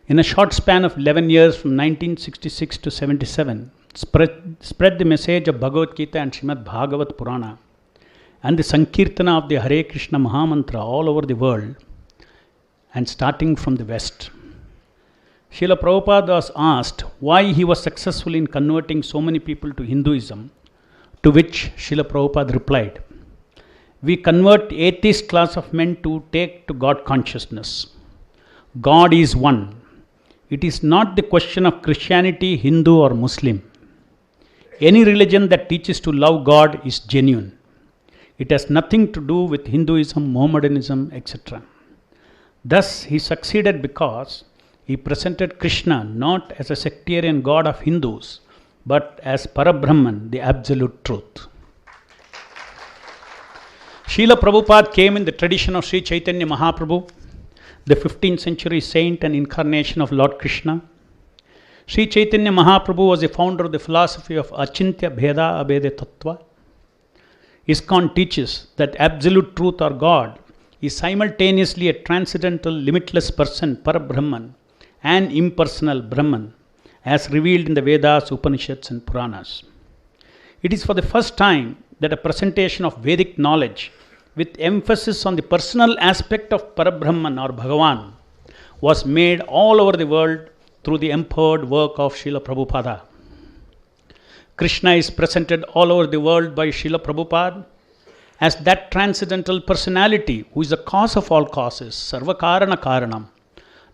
S8: in a short span of 11 years from 1966 to 77, spread the message of Bhagavad Gita and Srimad Bhagavat Purana and the Sankirtana of the Hare Krishna Mahamantra all over the world, and starting from the West. Srila Prabhupada was asked why he was successful in converting so many people to Hinduism, to which Srila Prabhupada replied, "We convert atheist class of men to take to God consciousness. God is one. It is not the question of Christianity, Hindu or Muslim. Any religion that teaches to love God is genuine. It has nothing to do with Hinduism, Mohammedanism, etc." Thus he succeeded because he presented Krishna not as a sectarian god of Hindus, but as Parabrahman, the absolute truth. Srila Prabhupada came in the tradition of Sri Chaitanya Mahaprabhu, the 15th century saint and incarnation of Lord Krishna. Sri Chaitanya Mahaprabhu was the founder of the philosophy of Achintya Bheda Abheda Tattva. ISKCON teaches that absolute truth or God is simultaneously a transcendental, limitless person, Parabrahman, and impersonal Brahman, as revealed in the Vedas, Upanishads and Puranas. It is for the first time that a presentation of Vedic knowledge with emphasis on the personal aspect of Parabrahman or Bhagavan was made all over the world through the empowered work of Srila Prabhupada. Krishna is presented all over the world by Srila Prabhupada as that transcendental personality who is the cause of all causes, Sarvakarana Karanam,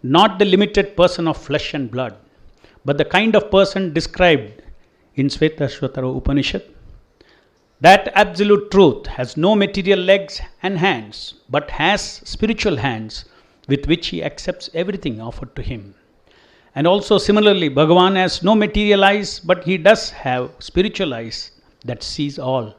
S8: not the limited person of flesh and blood, but the kind of person described in Svetasvatara Upanishad. That absolute truth has no material legs and hands, but has spiritual hands with which he accepts everything offered to him. And also similarly, Bhagavan has no material eyes, but he does have spiritual eyes that sees all.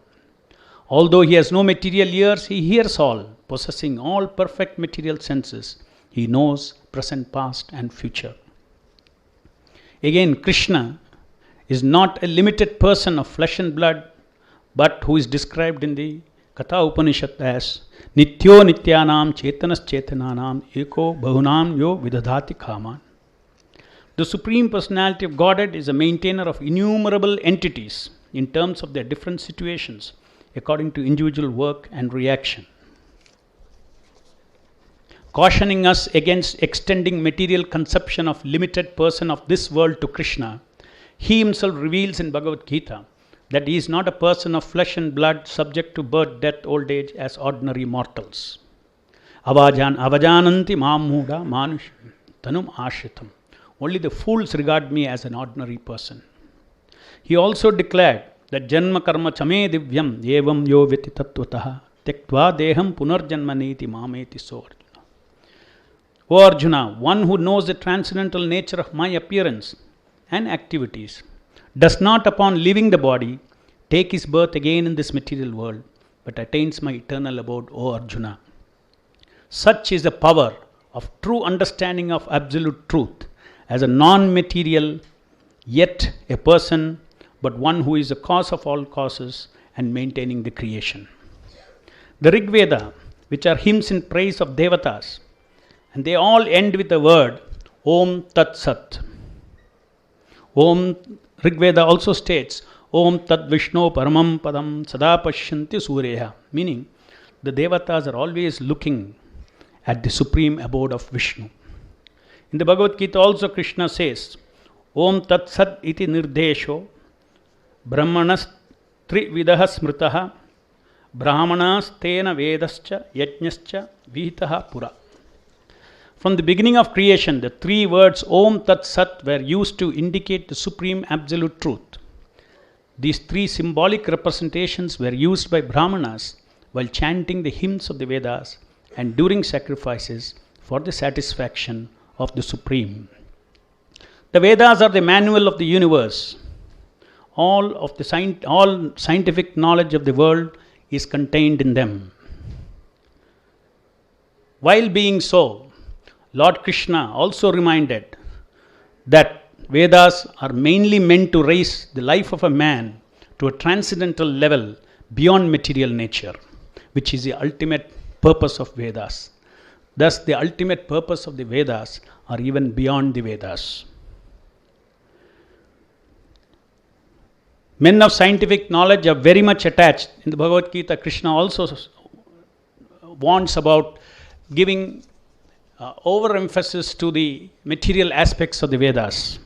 S8: Although he has no material ears, he hears all, possessing all perfect material senses. He knows present, past and future. Again, Krishna is not a limited person of flesh and blood, but who is described in the Katha Upanishad as Nityo Nityanam Chetanas Chetananam Eko Bahunam Yo Vidadhati Kaman. The Supreme Personality of Godhead is a maintainer of innumerable entities in terms of their different situations, according to individual work and reaction. Cautioning us against extending material conception of limited person of this world to Krishna, he himself reveals in Bhagavad Gita that he is not a person of flesh and blood subject to birth, death, old age as ordinary mortals. Avajananti mamuda manush tanum ashritam. Only the fools regard me as an ordinary person. He also declared that janma karma chame divyam evam yo viti tattvataha tektva deham punarjanmaniti mameti so. O Arjuna, one who knows the transcendental nature of my appearance and activities does not, upon leaving the body, take his birth again in this material world, but attains my eternal abode, O Arjuna. Such is the power of true understanding of absolute truth as a non-material, yet a person, but one who is the cause of all causes and maintaining the creation. The Rig Veda, which are hymns in praise of Devatas, and they all end with the word Om Tat Sat. Om Rig Veda also states Om Tat Vishnu Paramam Padam Sada Pashyanti Surya, meaning the Devatas are always looking at the supreme abode of Vishnu. In the Bhagavad Gita also Krishna says Om Tat Sat iti nirdesho Brahmanas Trividaha Smritaha Brahmanas Tena Vedascha Yajnascha Vihitaha Pura. From the beginning of creation, the three words Om Tat Sat were used to indicate the supreme absolute truth. These three symbolic representations were used by Brahmanas while chanting the hymns of the Vedas and during sacrifices for the satisfaction of the Supreme. The Vedas are the manual of the universe. All scientific knowledge of the world is contained in them. While being so, Lord Krishna also reminded that Vedas are mainly meant to raise the life of a man to a transcendental level beyond material nature, which is the ultimate purpose of Vedas. Thus, the ultimate purpose of the Vedas are even beyond the Vedas. Men of scientific knowledge are very much attached. In the Bhagavad Gita, Krishna also warns about giving overemphasis to the material aspects of the Vedas.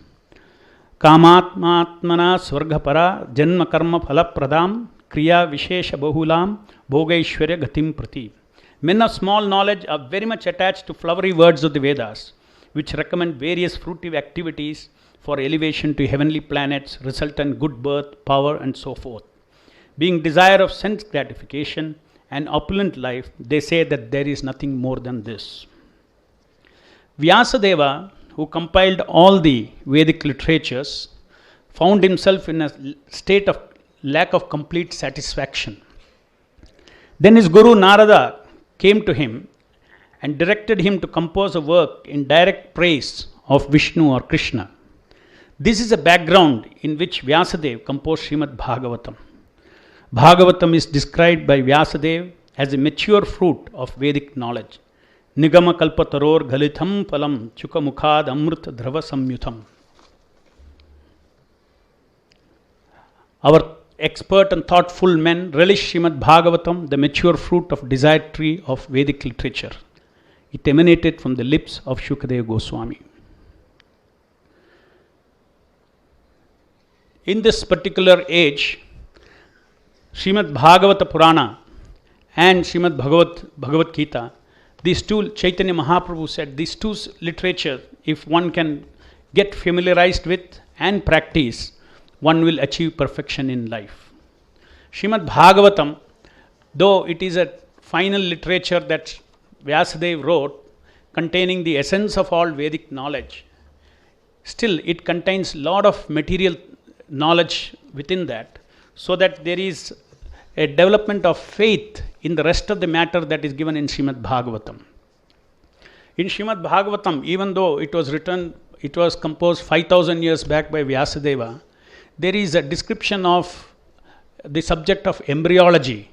S8: Kamatmatmana swargapara janma karma phala pradam kriya vishesha bahulam bhogaishwarya gatim prati. Men of small knowledge are very much attached to flowery words of the Vedas, which recommend various fruitive activities for elevation to heavenly planets, resultant good birth, power, and so forth. Being desire of sense gratification and opulent life, they say that there is nothing more than this. Vyasadeva, who compiled all the Vedic literatures, found himself in a state of lack of complete satisfaction. Then his guru Narada came to him and directed him to compose a work in direct praise of Vishnu or Krishna. This is a background in which Vyasadeva composed Srimad Bhagavatam. Bhagavatam is described by Vyasadeva as a mature fruit of Vedic knowledge. Nigama kalpataror galitham palam chukamukhad amrit dhrava samyutam. Our expert and thoughtful men relish Srimad Bhagavatam, the mature fruit of desired tree of Vedic literature. It emanated from the lips of Shukadeva Goswami. In this particular age, Srimad Bhagavata Purana and Srimad Bhagavad Gita, these two, Chaitanya Mahaprabhu said, these two literature, if one can get familiarized with and practice, one will achieve perfection in life. Srimad Bhagavatam, though it is a final literature that Vyasadeva wrote, containing the essence of all Vedic knowledge, still it contains a lot of material knowledge within that, so that there is a development of faith in the rest of the matter that is given in Srimad Bhagavatam. In Srimad Bhagavatam, even though it was composed 5,000 years back by Vyasadeva, there is a description of the subject of embryology.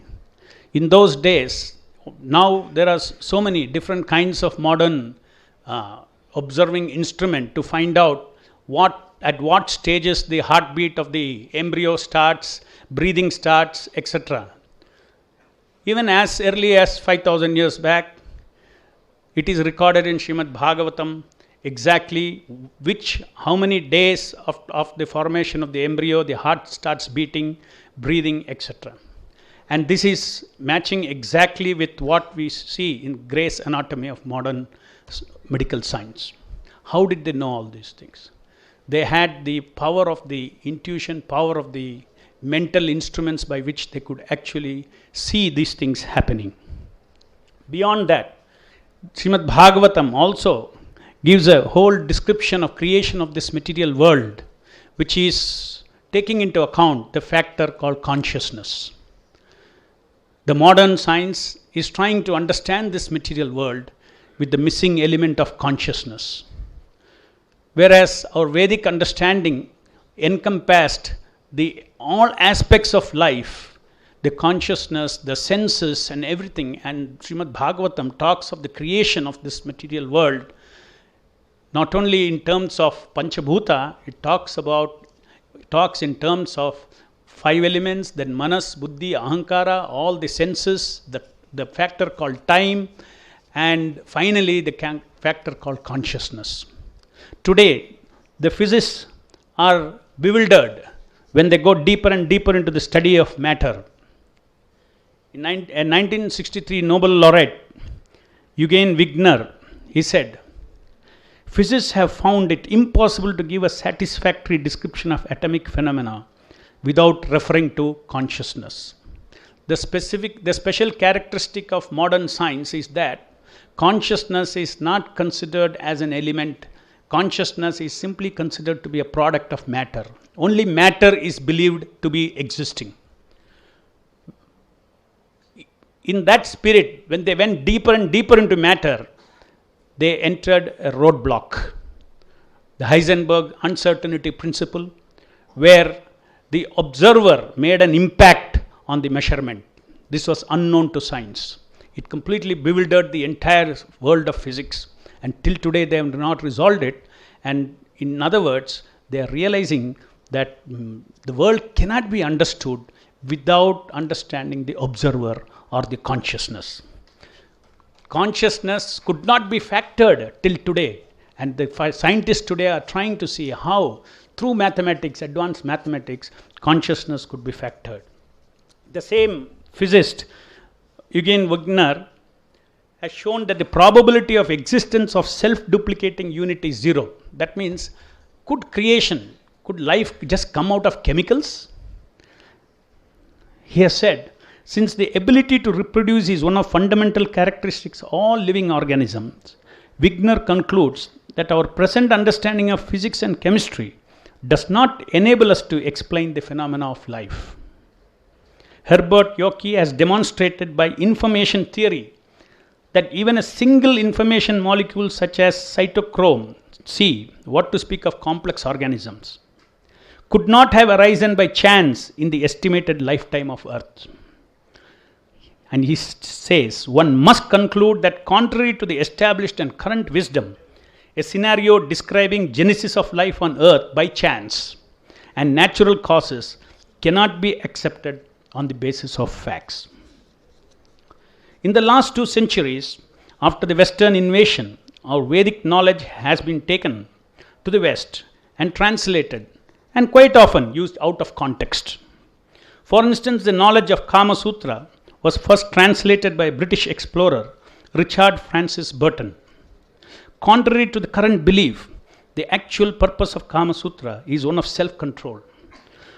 S8: In those days, now there are so many different kinds of modern observing instrument to find out at what stages the heartbeat of the embryo starts, breathing starts, etc. Even as early as 5,000 years back, it is recorded in Srimad Bhagavatam exactly how many days of the formation of the embryo, the heart starts beating, breathing, etc. And this is matching exactly with what we see in Gray's Anatomy of modern medical science. How did they know all these things? They had the power of the intuition, power of the mental instruments by which they could actually see these things happening. Beyond that, Srimad Bhagavatam also gives a whole description of creation of this material world, which is taking into account the factor called consciousness. The modern science is trying to understand this material world with the missing element of consciousness. Whereas our Vedic understanding encompassed all aspects of life, the consciousness, the senses and everything, and Srimad Bhagavatam talks of the creation of this material world, not only in terms of Panchabhuta, it talks in terms of 5 elements, then Manas, Buddhi, Ahankara, all the senses, the factor called time, and finally the factor called consciousness. Today, the physicists are bewildered when they go deeper and deeper into the study of matter. In 1963 Nobel laureate Eugene Wigner, he said, physicists have found it impossible to give a satisfactory description of atomic phenomena without referring to consciousness. The special characteristic of modern science is that consciousness is not considered as an element. Consciousness is simply considered to be a product of matter. Only matter is believed to be existing. In that spirit, when they went deeper and deeper into matter, they entered a roadblock, the Heisenberg uncertainty principle, where the observer made an impact on the measurement. This was unknown to science. It completely bewildered the entire world of physics, and till today they have not resolved it. And in other words, they are realizing that the world cannot be understood without understanding the observer or the consciousness. Consciousness could not be factored till today, and the scientists today are trying to see how, through mathematics, advanced mathematics, consciousness could be factored. The same physicist, Eugene Wigner, has shown that the probability of existence of self-duplicating unit is 0. That means, could life just come out of chemicals? He has said, since the ability to reproduce is one of fundamental characteristics of all living organisms, Wigner concludes that our present understanding of physics and chemistry does not enable us to explain the phenomena of life. Herbert Yockey has demonstrated by information theory that even a single information molecule such as cytochrome C, what to speak of complex organisms, could not have arisen by chance in the estimated lifetime of Earth. And he says, one must conclude that contrary to the established and current wisdom, a scenario describing genesis of life on Earth by chance and natural causes cannot be accepted on the basis of facts. In the last 2 centuries, after the Western invasion, our Vedic knowledge has been taken to the West and translated, and quite often used out of context. For instance, the knowledge of Kama Sutra was first translated by British explorer Richard Francis Burton. Contrary to the current belief, the actual purpose of Kama Sutra is one of self-control.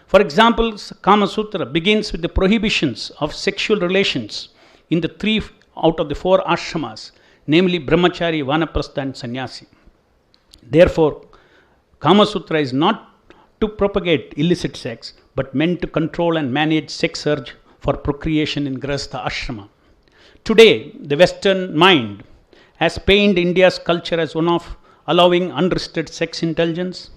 S8: For example, Kama Sutra begins with the prohibitions of sexual relations in the 3 out of the 4 ashramas, namely Brahmachari, Vanaprastha and Sannyasi. Therefore, Kama Sutra is not to propagate illicit sex, but meant to control and manage sex urge for procreation in Grihastha ashrama. Today, the Western mind has painted India's culture as one of allowing unrestricted sex indulgence,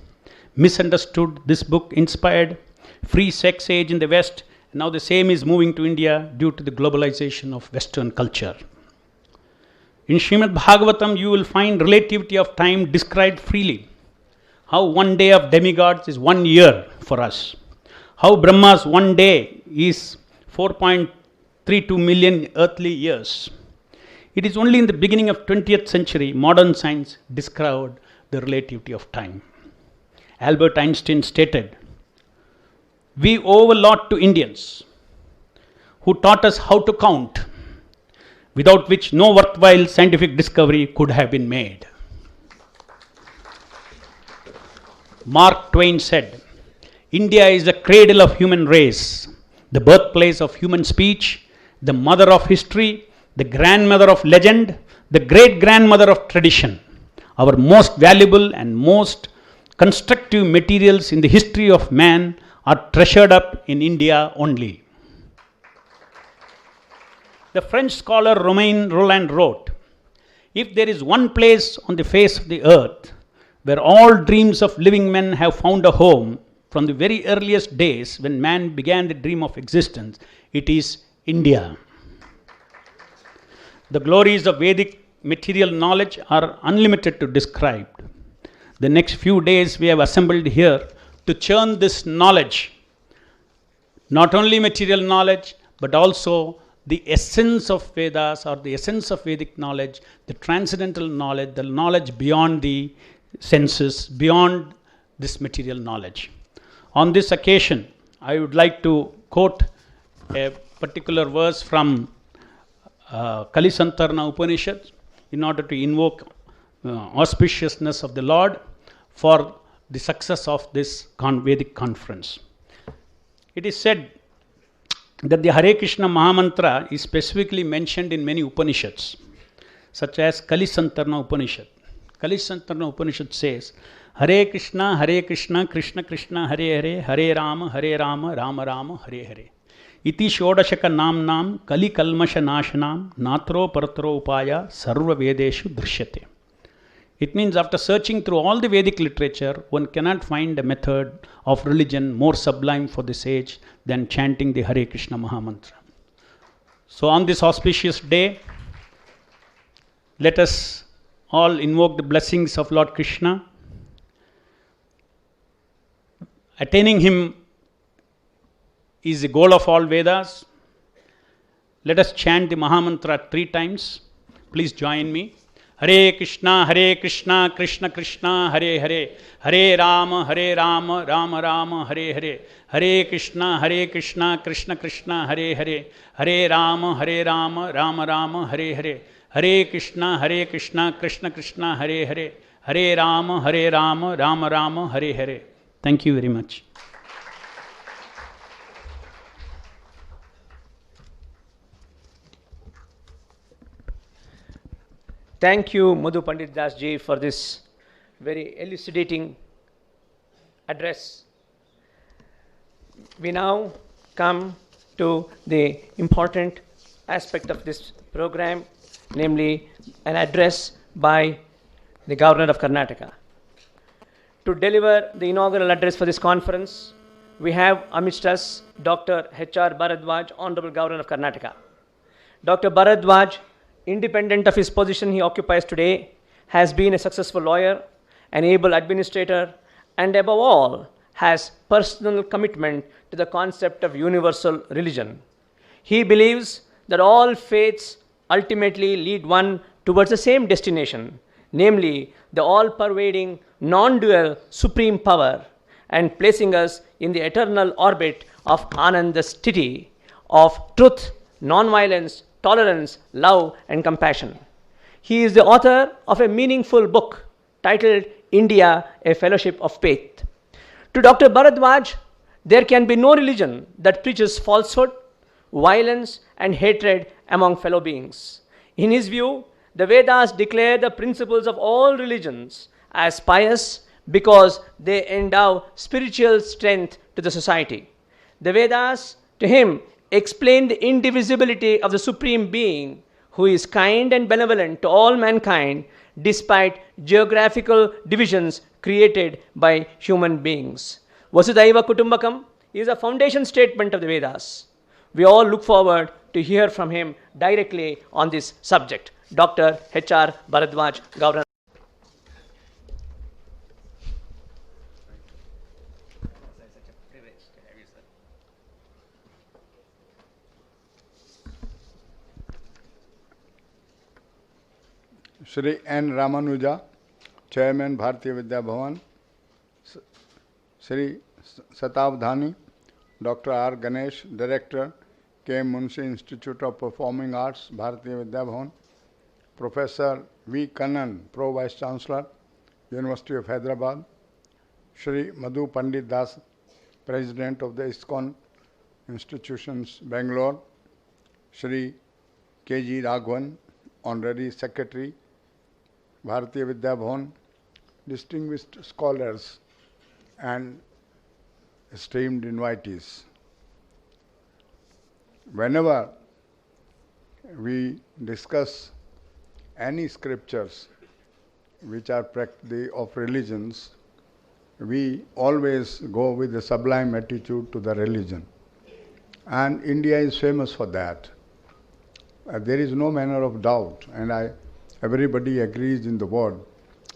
S8: misunderstood this book inspired free sex age in the West, and now the same is moving to India due to the globalization of Western culture. In Srimad Bhagavatam, you will find relativity of time described freely. How one day of demigods is 1 year for us. How Brahma's 1 day is 4.32 million earthly years. It is only in the beginning of 20th century modern science discovered the relativity of time. Albert Einstein stated, "We owe a lot to Indians who taught us how to count, without which no worthwhile scientific discovery could have been made." Mark Twain said, "India is the cradle of human race, the birthplace of human speech, the mother of history, the grandmother of legend, the great grandmother of tradition. Our most valuable and most constructive materials in the history of man are treasured up in India only. The French scholar Romain Rolland wrote, "If there is one place on the face of the earth where all dreams of living men have found a home from the very earliest days when man began the dream of existence, it is India." The glories of Vedic material knowledge are unlimited to describe. The next few days we have assembled here to churn this knowledge, not only material knowledge, but also the essence of Vedas or the essence of Vedic knowledge, the transcendental knowledge, the knowledge beyond the senses, beyond this material knowledge. On this occasion, I would like to quote a particular verse from Kalisantarna Upanishad in order to invoke auspiciousness of the Lord for the success of this Vedic conference. It is said that the Hare Krishna Mahamantra is specifically mentioned in many Upanishads, such as Kalisantarna Upanishad. Kalisantarna Upanishad says, Hare Krishna, Krishna Krishna, Hare Hare, Hare Rama, Rama Rama, Hare Hare. Iti Shodashaka Namnam Kali Kalmasha Nashanam Natro Paratro Upaya Sarva Vedeshu Drishyate. It means after searching through all the Vedic literature, one cannot find a method of religion more sublime for this age than chanting the Hare Krishna Mahamantra. So on this auspicious day, let us all invoke the blessings of Lord Krishna. Attaining him is the goal of all Vedas. Let us chant the Mahamantra 3 times. Please join me. Hare Krishna, Krishna Krishna, Hare Hare, Hare Rama, Rama Rama, Hare Hare, Hare Krishna, Krishna Krishna, Hare Hare, Hare Rama, Rama Rama, Hare Hare, Hare Krishna, Krishna Krishna, Hare Hare, Hare Rama, Rama Rama, Hare Hare. Thank you very much.
S3: Thank you, Madhu Pandit Das ji, for this very elucidating address. We now come to the important aspect of this program, namely an address by the Governor of Karnataka. To deliver the inaugural address for this conference, we have amidst us Dr. H.R. Bharadwaj, Honorable Governor of Karnataka. Dr. Bharadwaj, independent of his position he occupies today, has been a successful lawyer, an able administrator, and above all, has personal commitment to the concept of universal religion. He believes that all faiths ultimately lead one towards the same destination, namely the all-pervading, non-dual supreme power, and placing us in the eternal orbit of Ananda Sthiti, of truth, non-violence, tolerance, love, and compassion. He is the author of a meaningful book titled India, a Fellowship of Faith. To Dr. Bharadwaj, there can be no religion that preaches falsehood, violence, and hatred among fellow beings. In his view, the Vedas declare the principles of all religions as pious because they endow spiritual strength to the society. The Vedas, to him, explain the indivisibility of the Supreme Being who is kind and benevolent to all mankind despite geographical divisions created by human beings. Vasudhaiva Kutumbakam is a foundation statement of the Vedas. We all look forward to hear from him directly on this subject. Dr. H.R. Bharadwaj, Governor.
S9: Shri N. Ramanuja, Chairman Bharatiya Vidya Bhavan, Shri Satabdhani, Dr. R. Ganesh, Director, K. Munshi Institute of Performing Arts, Bharatiya Vidya Bhavan, Professor V. Kannan, Pro Vice Chancellor, University of Hyderabad, Shri Madhu Pandit Das, President of the ISKCON Institutions, Bangalore, Shri K.G. Raghavan, Honorary Secretary, Bharatiya Vidya Bhavan, distinguished scholars and esteemed invitees. Whenever we discuss any scriptures which are of religions, we always go with a sublime attitude to the religion. And India is famous for that. There is no manner of doubt, and everybody agrees in the world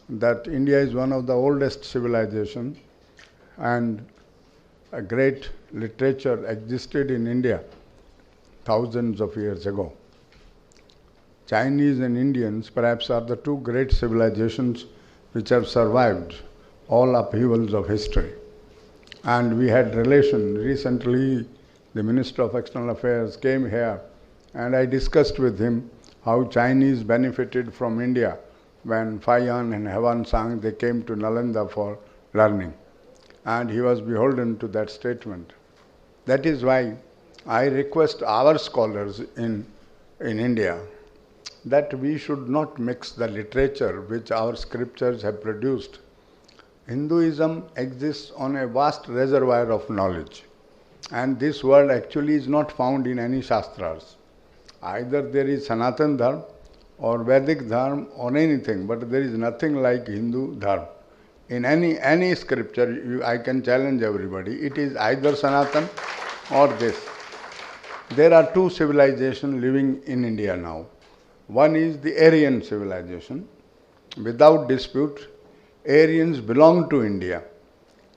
S9: that India is one of the oldest civilizations, and a great literature existed in India thousands of years ago. Chinese and Indians perhaps are the two great civilizations which have survived all upheavals of history. And we had relation. Recently, the Minister of External Affairs came here, and I discussed with him how Chinese benefited from India when Faiyan and Hewan Sang, they came to Nalanda for learning. And he was beholden to that statement. That is why I request our scholars in India that we should not mix the literature which our scriptures have produced. Hinduism exists on a vast reservoir of knowledge, and this world actually is not found in any shastras. Either there is Sanatan Dharma or Vedic Dharma or anything, but there is nothing like Hindu Dharma. In any scripture, I can challenge everybody, it is either Sanatan or this. There are two civilizations living in India now. One is the Aryan civilization. Without dispute, Aryans belong to India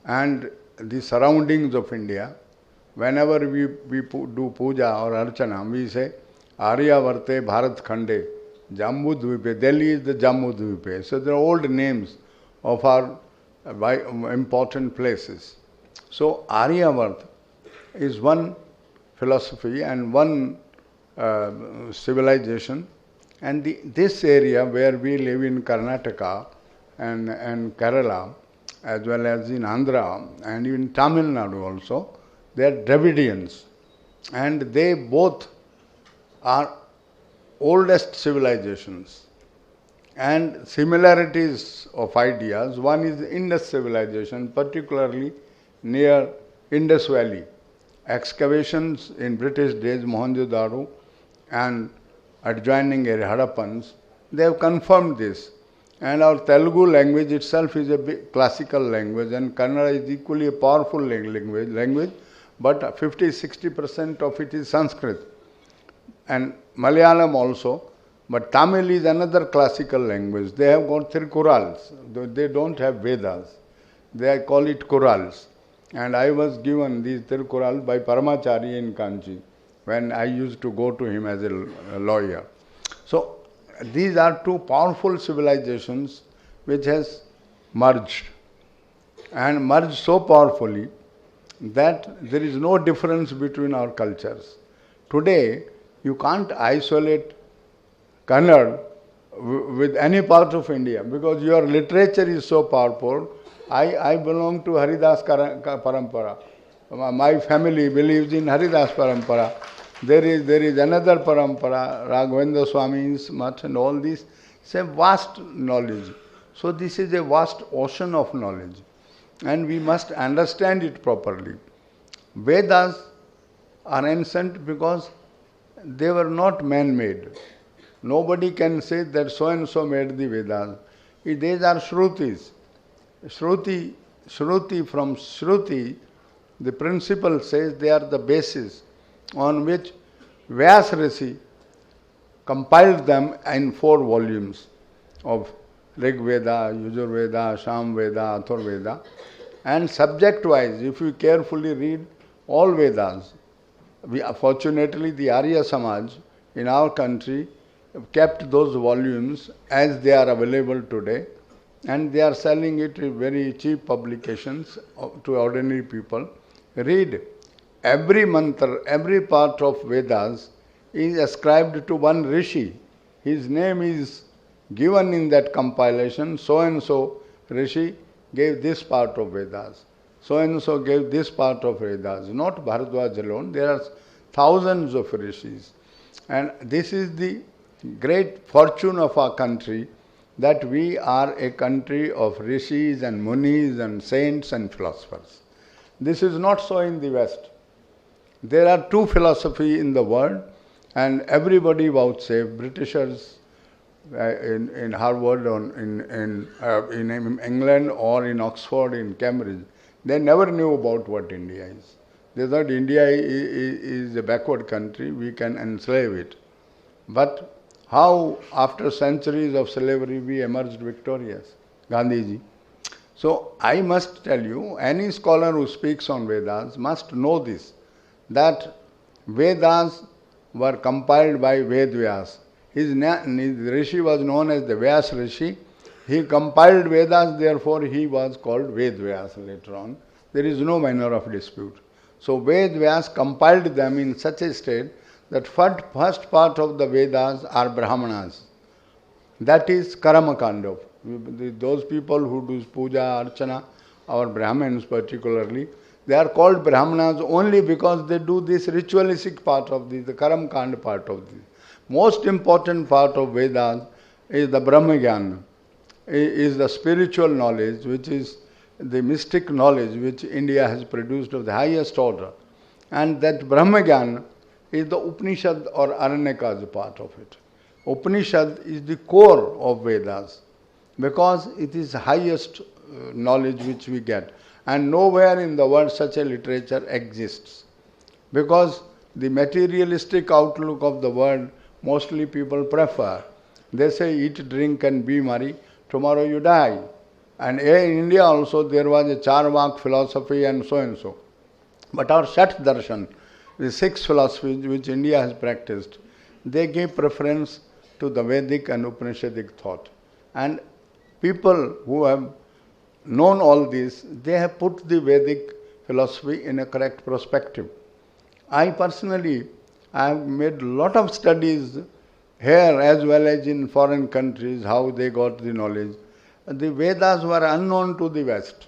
S9: and the surroundings of India. Whenever we do puja or archana, we say, Aryavarte Bharat Khande, Jambu Dvipe. Delhi is the Jambu Dvipe. So there are old names of our important places. So Aryavart is one philosophy and one civilization. And this area where we live in Karnataka and Kerala, as well as in Andhra and in Tamil Nadu also, they are Dravidians. And they both are oldest civilizations. And similarities of ideas, one is Indus civilization, particularly near Indus Valley. Excavations in British days, Mohenjo-daro and adjoining area, Harappans, they have confirmed this. And our Telugu language itself is a big classical language, and Kannada is equally a powerful language, but 50-60% of it is Sanskrit. And Malayalam also, but Tamil is another classical language. They have got Tirkurals. They don't have Vedas. They call it Kurals. And I was given these Tirkurals by Paramachari in Kanchi when I used to go to him as a lawyer. So these are two powerful civilizations which has merged, and merged so powerfully that there is no difference between our cultures. Today, you can't isolate Kannada with any part of India because your literature is so powerful. I belong to Haridas Parampara. My family believes in Haridas Parampara. There is another Parampara, Raghavendra Swami's much, and all this. It's a vast knowledge. So this is a vast ocean of knowledge, and we must understand it properly. Vedas are ancient because they were not man-made. Nobody can say that so and so made the Vedas. These are Shrutis. Shruti from Shruti, the principle says they are the basis on which Vyas Rishi compiled them in 4 volumes of Rig Veda, Yajur Veda, Sham Veda, Athur Veda. And subject-wise, if you carefully read all Vedas, fortunately the Arya Samaj in our country kept those volumes as they are available today, and they are selling it in very cheap publications to ordinary people. Read. Every mantra, every part of Vedas is ascribed to one Rishi. His name is given in that compilation. So and so Rishi gave this part of Vedas. So and so gave this part of Vedas. Not Bharadwaj alone. There are thousands of Rishis. And this is the great fortune of our country, that we are a country of rishis and munis and saints and philosophers. This is not so in the West. There are two philosophies in the world, and everybody vouchsafe, Britishers in Harvard, or in England, or in Oxford, in Cambridge, they never knew about what India is. They thought India is a backward country, we can enslave it. But how, after centuries of slavery, we emerged victorious? Gandhiji. So I must tell you, any scholar who speaks on Vedas must know this, that Vedas were compiled by Vedvyas. His rishi was known as the Vyas Rishi. He compiled Vedas, therefore he was called Vedvyas later on. There is no manner of dispute. So Vedvyas compiled them in such a state that first part of the Vedas are Brahmanas. That is Karmakanda. Those people who do puja, archana, our Brahmins particularly, they are called Brahmanas only because they do this ritualistic part of the Karamkand part of this. Most important part of Vedas is the Brahmagyan, is the spiritual knowledge, which is the mystic knowledge which India has produced of the highest order. And that Brahmagyan is the Upanishad or Aranyakas part of it. Upanishad is the core of Vedas because it is the highest knowledge which we get. And nowhere in the world such a literature exists. Because the materialistic outlook of the world, mostly people prefer. They say, eat, drink and be merry, tomorrow you die. And in India also there was a Charvak philosophy and so. But our Shat Darshan, the 6 philosophies which India has practiced, they gave preference to the Vedic and Upanishadic thought. And people who have known all this, they have put the Vedic philosophy in a correct perspective. I personally have made a lot of studies here as well as in foreign countries, how they got the knowledge. The Vedas were unknown to the West.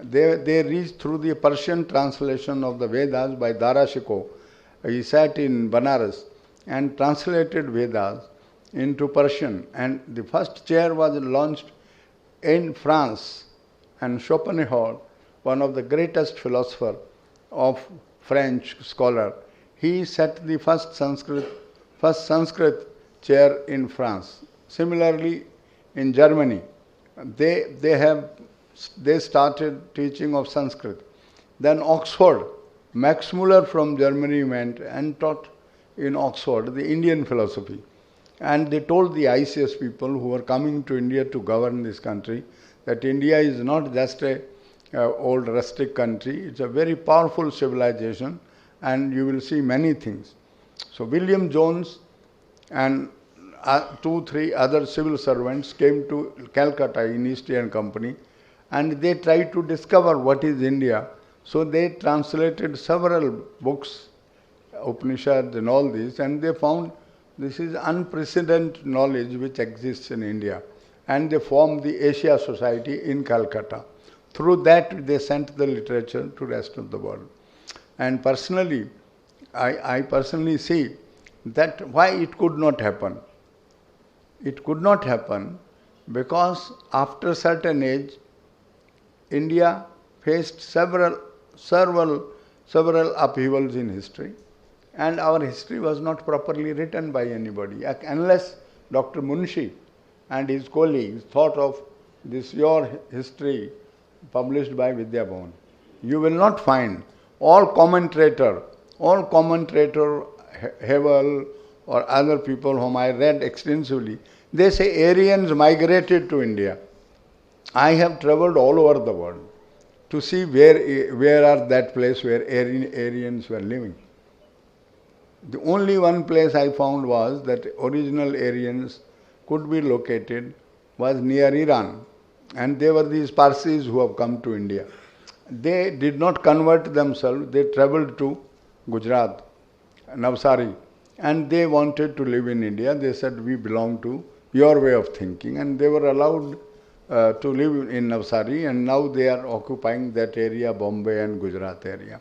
S9: They reached through the Persian translation of the Vedas by Darashikoh. He sat in Banaras and translated Vedas into Persian. And the first chair was launched in France. And Schopenhauer, one of the greatest philosophers of French scholar, he set the first Sanskrit chair in France. Similarly, in Germany, they started teaching of Sanskrit. Then Oxford, Max Muller from Germany went and taught in Oxford the Indian philosophy. And they told the ICS people who were coming to India to govern this country that India is not just a old rustic country, it's a very powerful civilization and you will see many things. So William Jones and 2-3 other civil servants came to Calcutta in East India Company and they tried to discover what is India. So they translated several books, Upanishads and all this, and they found this is unprecedented knowledge which exists in India. And they formed the Asia Society in Calcutta. Through that they sent the literature to rest of the world. And personally, I personally see that why it could not happen. It could not happen because after a certain age, India faced several upheavals in history, and our history was not properly written by anybody, unless Dr. Munshi and his colleagues thought of this your history published by Vidya Bhavan. You will not find all commentator Hevel or other people whom I read extensively, they say Aryans migrated to India. I have traveled all over the world to see where are that place where Aryans were living. The only one place I found was that original Aryans could be located was near Iran, and they were these Parsis who have come to India. They did not convert themselves, they traveled to Gujarat, Navsari, and they wanted to live in India. They said, we belong to your way of thinking, and they were allowed to live in Navsari, and now they are occupying that area, Bombay and Gujarat area.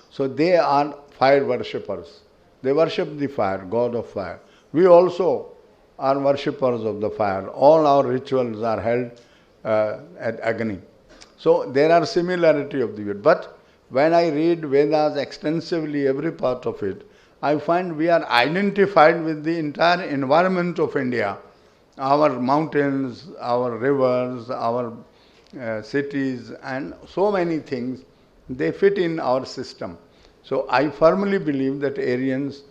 S9: So they are fire worshippers. They worship the fire, god of fire. We also are worshippers of the fire. All our rituals are held at Agni. So there are similarity of the Veda. But when I read Vedas extensively, every part of it, I find we are identified with the entire environment of India. Our mountains, our rivers, our cities, and so many things, they fit in our system. So I firmly believe that Aryans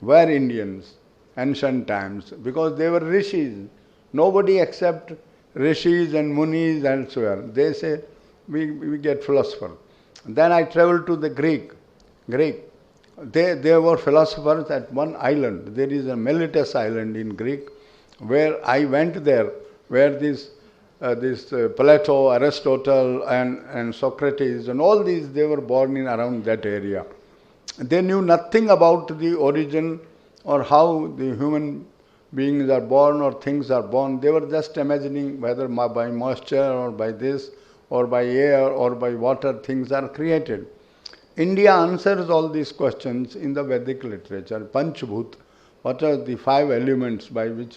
S9: were Indians, ancient times, because they were rishis. Nobody except rishis and munis elsewhere. They say, we get philosophers. Then I traveled to the Greek. They were philosophers at one island. There is a Miletus island in Greek, where I went there, where this Plato, Aristotle, and Socrates, and all these, they were born in around that area. They knew nothing about the origin or how the human beings are born or things are born. They were just imagining whether by moisture or by this or by air or by water things are created. India answers all these questions in the Vedic literature. Panchbhut, what are the 5 elements by which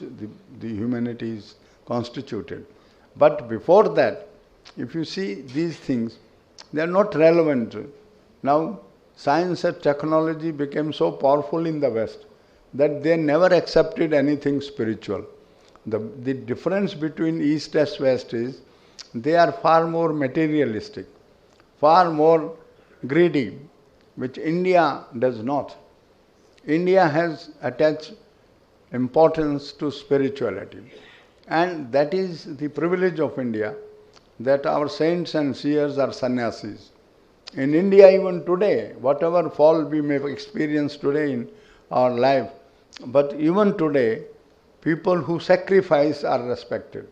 S9: the humanity is constituted. But before that, if you see these things, they are not relevant. Now, science and technology became so powerful in the West that they never accepted anything spiritual. The difference between East and West is they are far more materialistic, far more greedy, which India does not. India has attached importance to spirituality. And that is the privilege of India, that our saints and seers are sannyasis. In India even today, whatever fall we may experience today in our life, but even today, people who sacrifice are respected.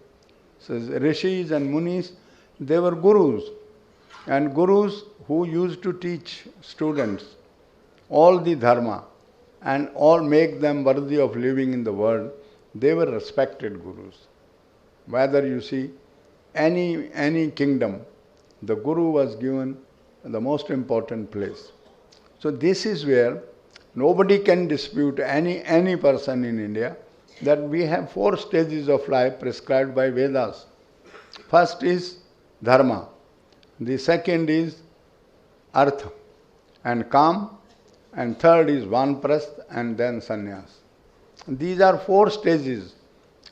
S9: So rishis and munis, they were gurus. And gurus who used to teach students all the dharma and all make them worthy of living in the world, they were respected gurus. Whether you see any kingdom, the guru was given the most important place. So this is where nobody can dispute, any person in India, that we have 4 stages of life prescribed by Vedas. First is dharma. The second is artha and kam, and third is vanprastha and then sannyas. These are 4 stages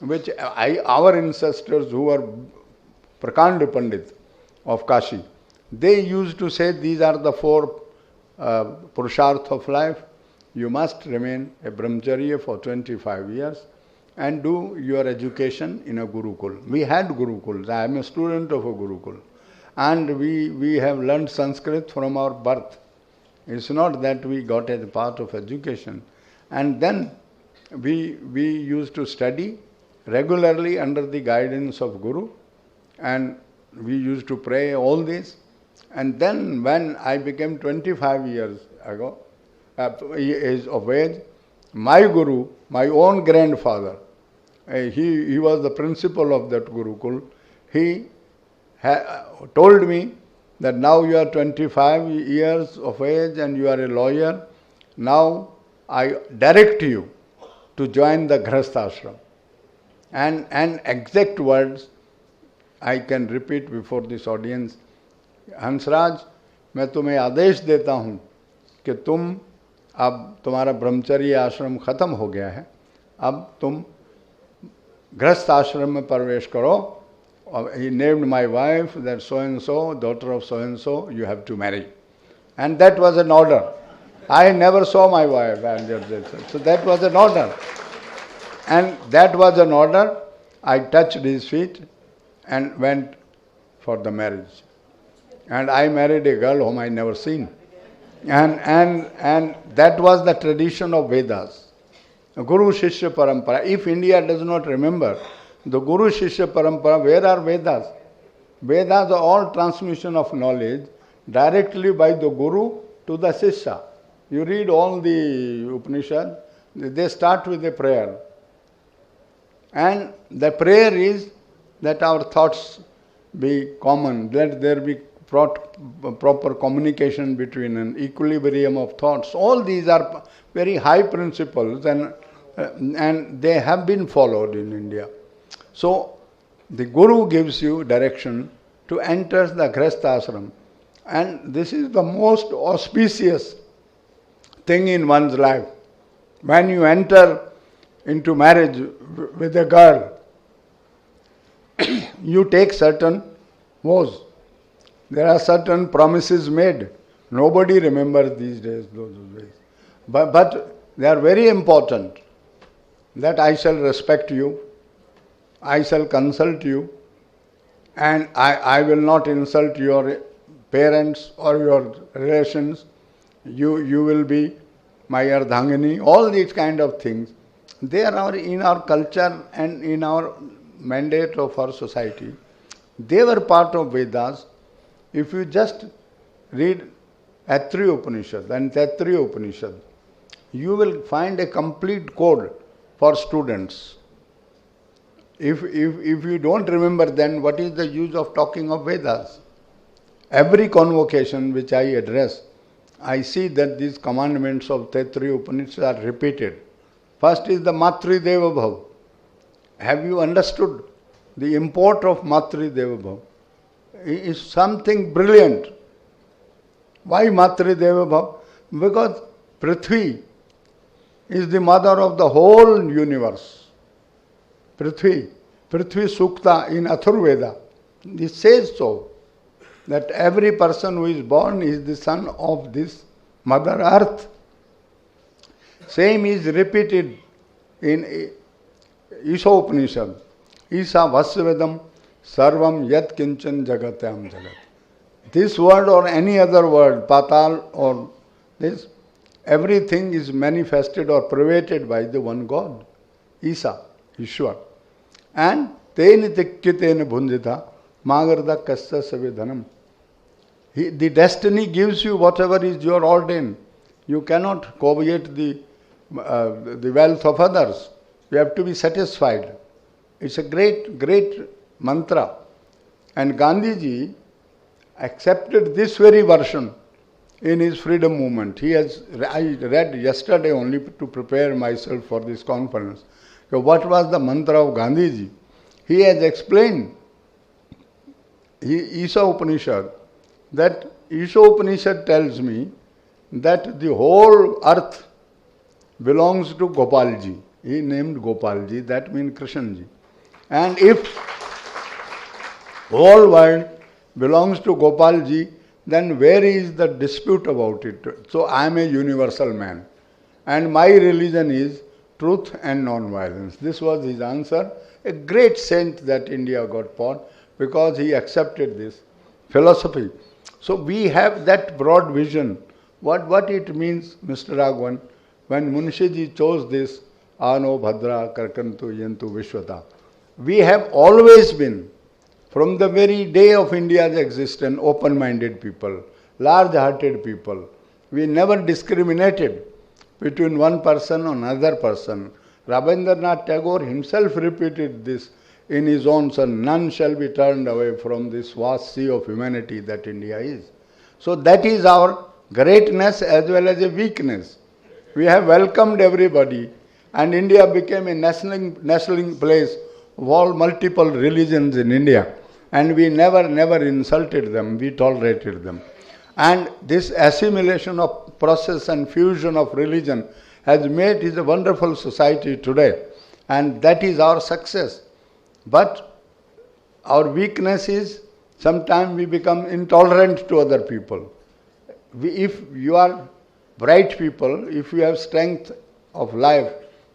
S9: which our ancestors who were Prakanda Pandit of Kashi, they used to say these are the 4 purusharth of life. You must remain a brahmacharya for 25 years and do your education in a gurukul. We had gurukuls. I am a student of a gurukul. And we have learned Sanskrit from our birth. It's not that we got as a part of education. And then we used to study regularly under the guidance of Guru, and we used to pray all this. And then when I became 25 years ago, age of age, my Guru, my own grandfather, he was the principal of that Gurukul, he told me that now you are 25 years of age and you are a lawyer, now I direct you to join the Grihastha ashram. And exact words I can repeat before this audience. Hansraj, मैं तुम्हें आदेश देता हूँ कि तुम अब तुम्हारा ब्रह्मचर्य आश्रम खत्म हो गया है, अब तुम गृहस्थ आश्रम में प्रवेश करो. He named my wife that so and so, daughter of so and so, you have to marry. And that was an order. I never saw my wife, so that was an order. And that was an order. I touched his feet and went for the marriage. And I married a girl whom I never seen. And that was the tradition of Vedas. Guru Shishya Parampara. If India does not remember the Guru Shishya Parampara, where are Vedas? Vedas are all transmission of knowledge directly by the Guru to the Shishya. You read all the Upanishad, they start with a prayer. And the prayer is that our thoughts be common, let there be proper communication between an equilibrium of thoughts. All these are very high principles, and they have been followed in India. So the Guru gives you direction to enter the Grihastha ashram, and this is the most auspicious thing in one's life. When you enter into marriage with a girl, you take certain vows. There are certain promises made. Nobody remembers these days those days. But they are very important. That I shall respect you, I shall consult you, and I will not insult your parents or your relations. You will be my Ardhangini. All these kind of things. They are in our culture and in our mandate of our society. They were part of Vedas. If you just read Atri Upanishad and Taittiriya Upanishad, you will find a complete code for students. If you don't remember, then what is the use of talking of Vedas? Every convocation which I address, I see that these commandments of Taittiriya Upanishad are repeated. First is the Matri Deva Bhav. Have you understood the import of Matri Deva Bhav? It is something brilliant. Why Matri Deva Bhav? Because Prithvi is the mother of the whole universe. Prithvi Sukta in Atharvaveda, it says so, that every person who is born is the son of this Mother Earth. Same is repeated in Isha Upanishad. Isha Vasvedam Sarvam Yat Kinchan Jagatyam Jagat. This word or any other word, Patal or this, everything is manifested or pervaded by the one God, Isa, Ishwar. And Teni Tikkitena Bhunjita Magarda Kassa Savedhanam. The destiny gives you whatever is your ordained. You cannot covet the wealth of others. You have to be satisfied. It's a great, great mantra. And Gandhiji accepted this very version in his freedom movement. I read yesterday only to prepare myself for this conference. So what was the mantra of Gandhiji? He has explained Isha Upanishad, that Isha Upanishad tells me that the whole earth belongs to Gopalji. He named Gopalji, that means Krishnji. And if whole world belongs to Gopalji, then where is the dispute about it? So I am a universal man. And my religion is truth and non-violence. This was his answer. A great saint that India got born because he accepted this philosophy. So we have that broad vision. What it means, Mr. Raghavan, when Munshiji chose this, Ano Bhadra Karkantu Yantu Vishwata. We have always been, from the very day of India's existence, open-minded people, large-hearted people. We never discriminated between one person and another person. Rabindranath Tagore himself repeated this in his own son, none shall be turned away from this vast sea of humanity that India is. So that is our greatness as well as a weakness. We have welcomed everybody, and India became a nestling place of all multiple religions in India. And we never insulted them, we tolerated them. And this assimilation of process and fusion of religion has made it a wonderful society today. And that is our success. But our weakness is sometimes we become intolerant to other people. If you are bright people, if you have strength of life,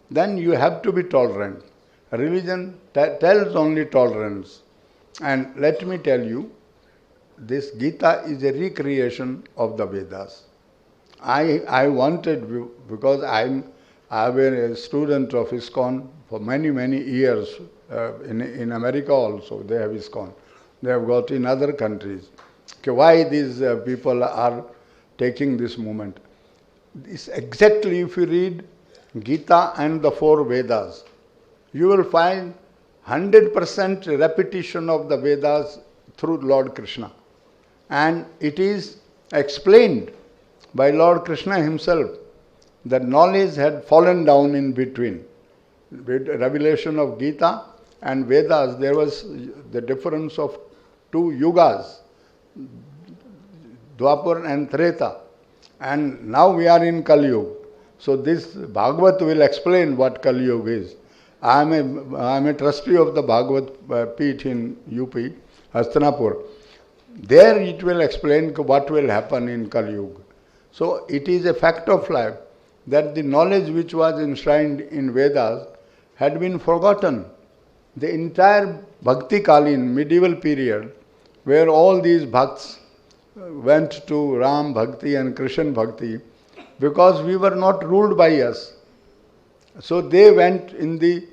S9: then you have to be tolerant. Religion tells only tolerance. And let me tell you, this Gita is a recreation of the Vedas. I wanted, because I've been a student of ISKCON for many, many years. In America also, they have ISKCON. They have got in other countries. Okay, why these people are taking this movement? This exactly, if you read Gita and the four Vedas, you will find 100% repetition of the Vedas through Lord Krishna. and it is explained by Lord Krishna himself that knowledge had fallen down in between. With revelation of Gita and Vedas, there was the difference of two yugas, Dwapar and Treta, and now we are in Kali Yuga. So this Bhagavat will explain what Kali Yuga is. I am a trustee of the Bhagavat Peeth in UP, Hastinapur. There it will explain what will happen in Kali Yuga. So it is a fact of life that the knowledge which was enshrined in Vedas had been forgotten. The entire Bhakti Kalin, medieval period, where all these bhakts went to Ram Bhakti and Krishna Bhakti, because we were not ruled by us. So they went in the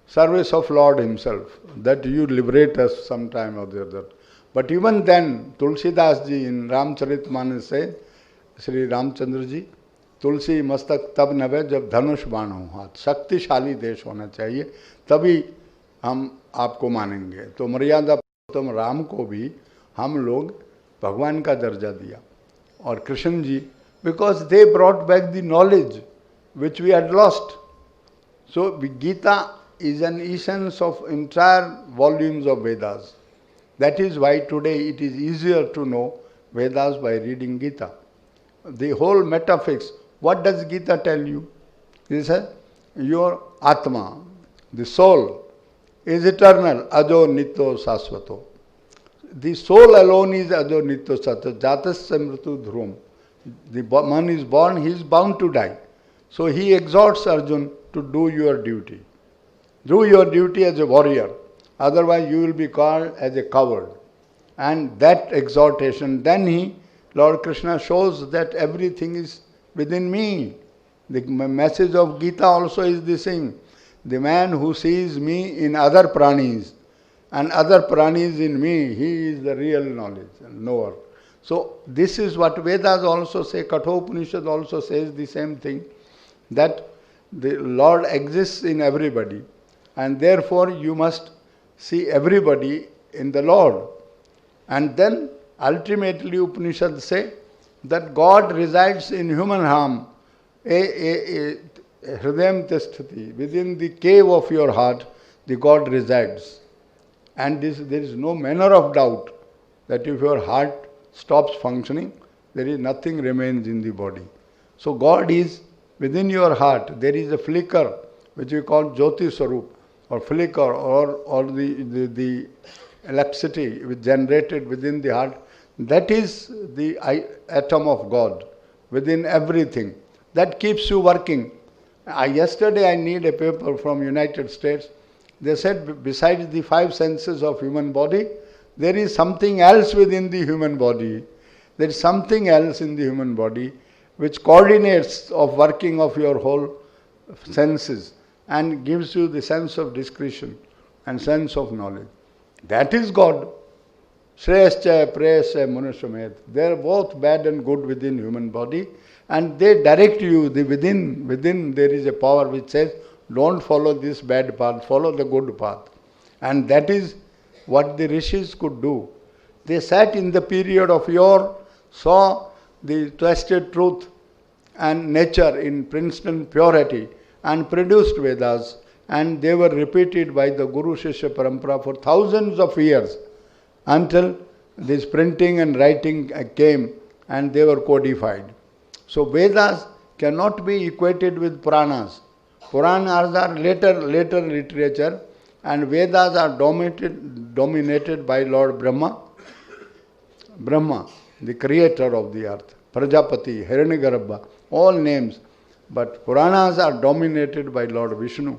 S9: service of Lord himself, that you liberate us sometime or the other. But even then, Tulsidas ji in Ramcharitmanas said, Sri Ramchandra ji, तुलसी मस्तक तब नवे जब धनुष बाण हो हाथ, शक्तिशाली देश होना चाहिए, तभी हम आपको मानेंगे. तो मर्यादा पुरुषोत्तम राम को भी हम लोग भगवान का दर्जा दिया, और Krishna ji, because they brought back the knowledge which we had lost. So Gita is an essence of entire volumes of Vedas. That is why today it is easier to know Vedas by reading Gita. The whole metaphysics, what does Gita tell you? It says, your Atma, the soul, is eternal, ajo nityo sasvato. The soul alone is ajo nityo sasvato, jatas samritu dhrum. The man is born, he is bound to die. So he exhorts Arjun to do your duty. Do your duty as a warrior, otherwise you will be called as a coward. And that exhortation, then Lord Krishna shows that everything is within me. The message of Gita also is the same. The man who sees me in other pranis and other pranis in me, he is the real knowledge and knower. So this is what Vedas also say, Kathopanishad also says the same thing, that the Lord exists in everybody. And therefore you must see everybody in the Lord. And then ultimately Upanishads say that God resides in human harm, hridayam tisthati, within the cave of your heart, the God resides. And there is no manner of doubt that if your heart stops functioning, there is nothing remains in the body. So God is within your heart. There is a flicker which we call Jyoti Swarup, or flicker, or the electricity which generated within the heart. That is the atom of God within everything. That keeps you working. Yesterday I need a paper from United States. They said besides the 5 senses of human body, there is something else within the human body. There is something else in the human body which coordinates of working of your whole senses and gives you the sense of discretion and sense of knowledge. That is God. Shreyascha, Preyascha, Manushamed. They are both bad and good within human body, and they direct you. Within there is a power which says, don't follow this bad path, follow the good path. And that is what the rishis could do. They sat in the period of yore, saw the twisted truth and nature in Princeton purity, and produced Vedas, and they were repeated by the Guru Shishya Parampara for thousands of years until this printing and writing came and they were codified. So Vedas cannot be equated with Puranas. Puranas are later literature, and Vedas are dominated by Lord Brahma, the creator of the earth, Prajapati, Hiranyagarbha, all names. But Puranas are dominated by Lord Vishnu,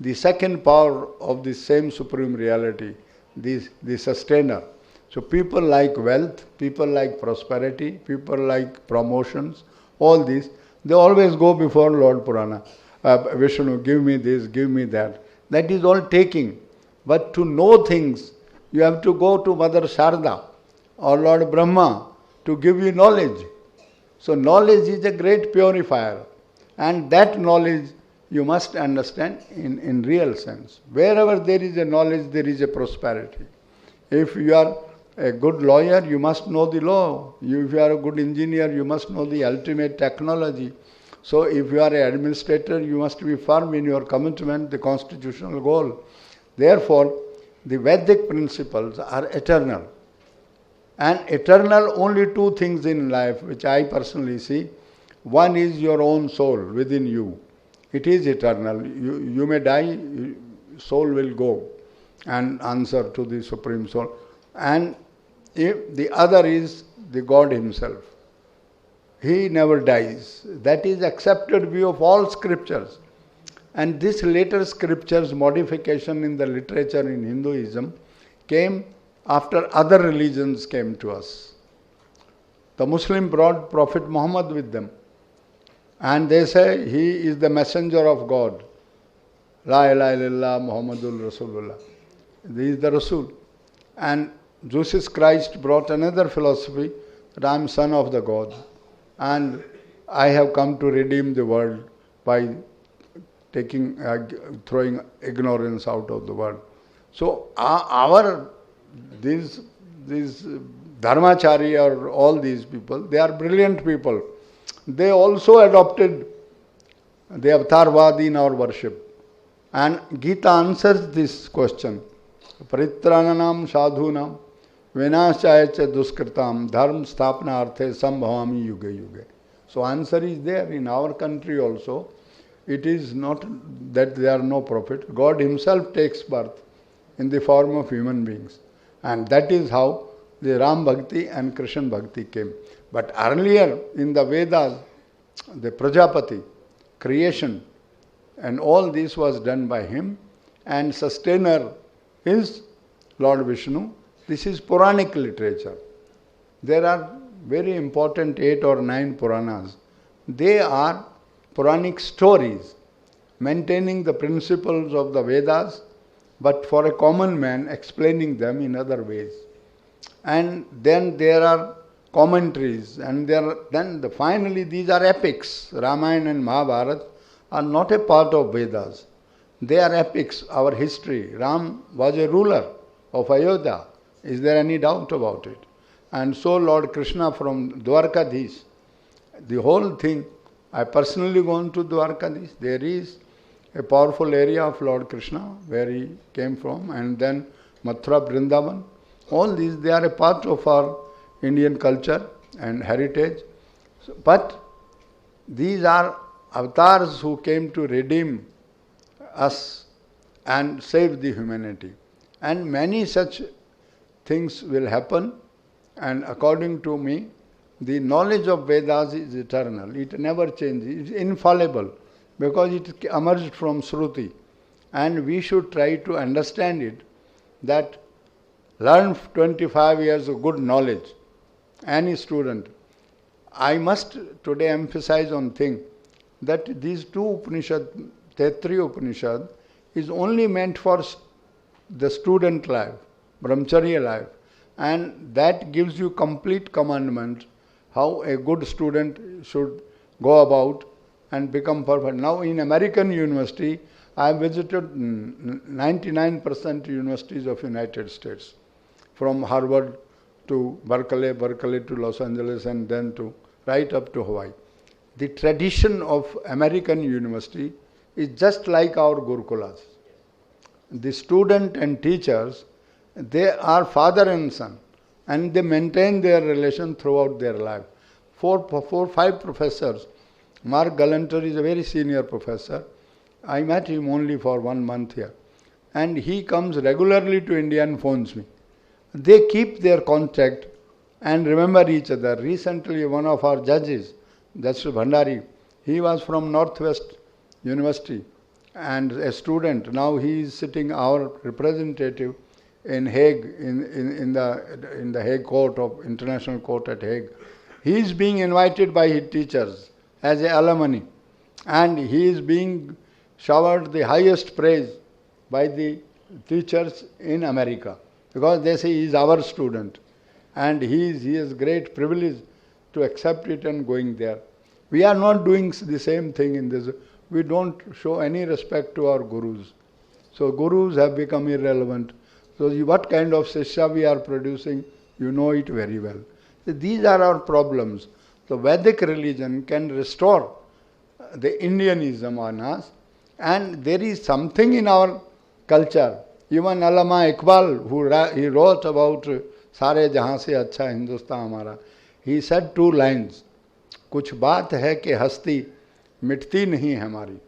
S9: the second power of the same supreme reality, the sustainer. So people like wealth, people like prosperity, people like promotions, all these, they always go before Lord Purana. Vishnu, give me this, give me that. That is all taking. But to know things, you have to go to Mother Sharda or Lord Brahma to give you knowledge. So knowledge is a great purifier. And that knowledge you must understand in real sense. Wherever there is a knowledge, there is a prosperity. If you are a good lawyer, you must know the law. If you are a good engineer, you must know the ultimate technology. So if you are an administrator, you must be firm in your commitment, the constitutional goal. Therefore, the Vedic principles are eternal. And eternal, only two things in life, which I personally see. One is your own soul within you. It is eternal. You may die, soul will go and answer to the Supreme Soul. And the other is the God Himself. He never dies. That is accepted view of all scriptures. And this later scriptures modification in the literature in Hinduism came after other religions came to us. The Muslim brought Prophet Muhammad with them. And they say he is the messenger of God. La ilaha illallah Muhammadur Rasulullah. He is the Rasul. And Jesus Christ brought another philosophy that I am son of the God. And I have come to redeem the world by throwing ignorance out of the world. So these Dharmachari or all these people, they are brilliant people. They also adopted the Avatarvadi in our worship. And Gita answers this question. Paritrananam sadhunam vinaschayacha duskritam dharma stapna arthe sambhavami yuga yuga. So answer is there in our country also. It is not that there are no prophet. God Himself takes birth in the form of human beings. And that is how the Ram Bhakti and Krishna Bhakti came. But earlier in the Vedas, the Prajapati, creation, and all this was done by him, and sustainer is Lord Vishnu. This is Puranic literature. There are very important 8 or 9 Puranas. They are Puranic stories, maintaining the principles of the Vedas, but for a common man explaining them in other ways. And then there are commentaries, and finally these are epics. Ramayana and Mahabharata are not a part of Vedas. They are epics, our history. Ram was a ruler of Ayodhya. Is there any doubt about it? And so Lord Krishna from Dwarkadhish, the whole thing, I personally gone to Dwarkadhish. There is a powerful area of Lord Krishna where he came from, and then Mathura, Vrindavan. All these, they are a part of our Indian culture and heritage. But these are avatars who came to redeem us and save the humanity. And many such things will happen, and according to me, the knowledge of Vedas is eternal. It never changes. It is infallible because it emerged from Shruti. And we should try to understand it, that learn 25 years of good knowledge. Any student. I must today emphasize on thing that these 2 Upanishad, Tetri Upanishad, is only meant for the student life, brahmacharya life. And that gives you complete commandment how a good student should go about and become perfect. Now in American university, I have visited 99% universities of United States, from Harvard to Berkeley, Berkeley to Los Angeles, and then to right up to Hawaii. The tradition of American university is just like our Gurukulas. The student and teachers, they are father and son, and they maintain their relation throughout their life. 5 professors. Mark Galanter is a very senior professor. I met him only for 1 month here. And he comes regularly to India and phones me. They keep their contact and remember each other. Recently, one of our judges, Justice Bhandari, he was from Northwest University and a student. Now he is sitting our representative in Hague, in the Hague Court of International Court at Hague. He is being invited by his teachers as an alumni, and he is being showered the highest praise by the teachers in America, because they say he is our student, and he has great privilege to accept it and going there. We are not doing the same thing in this. We don't show any respect to our gurus. So gurus have become irrelevant. So what kind of Shishya we are producing, You know it very well. So these are our problems. The Vedic religion can restore the Indianism on us, and there is something in our culture. Even Allama Iqbal, he wrote about Sare Jahan Se Acha Hindustan Hamara, he said 2 lines. कुछ बात है कि हस्ती मिटती नहीं हमारी.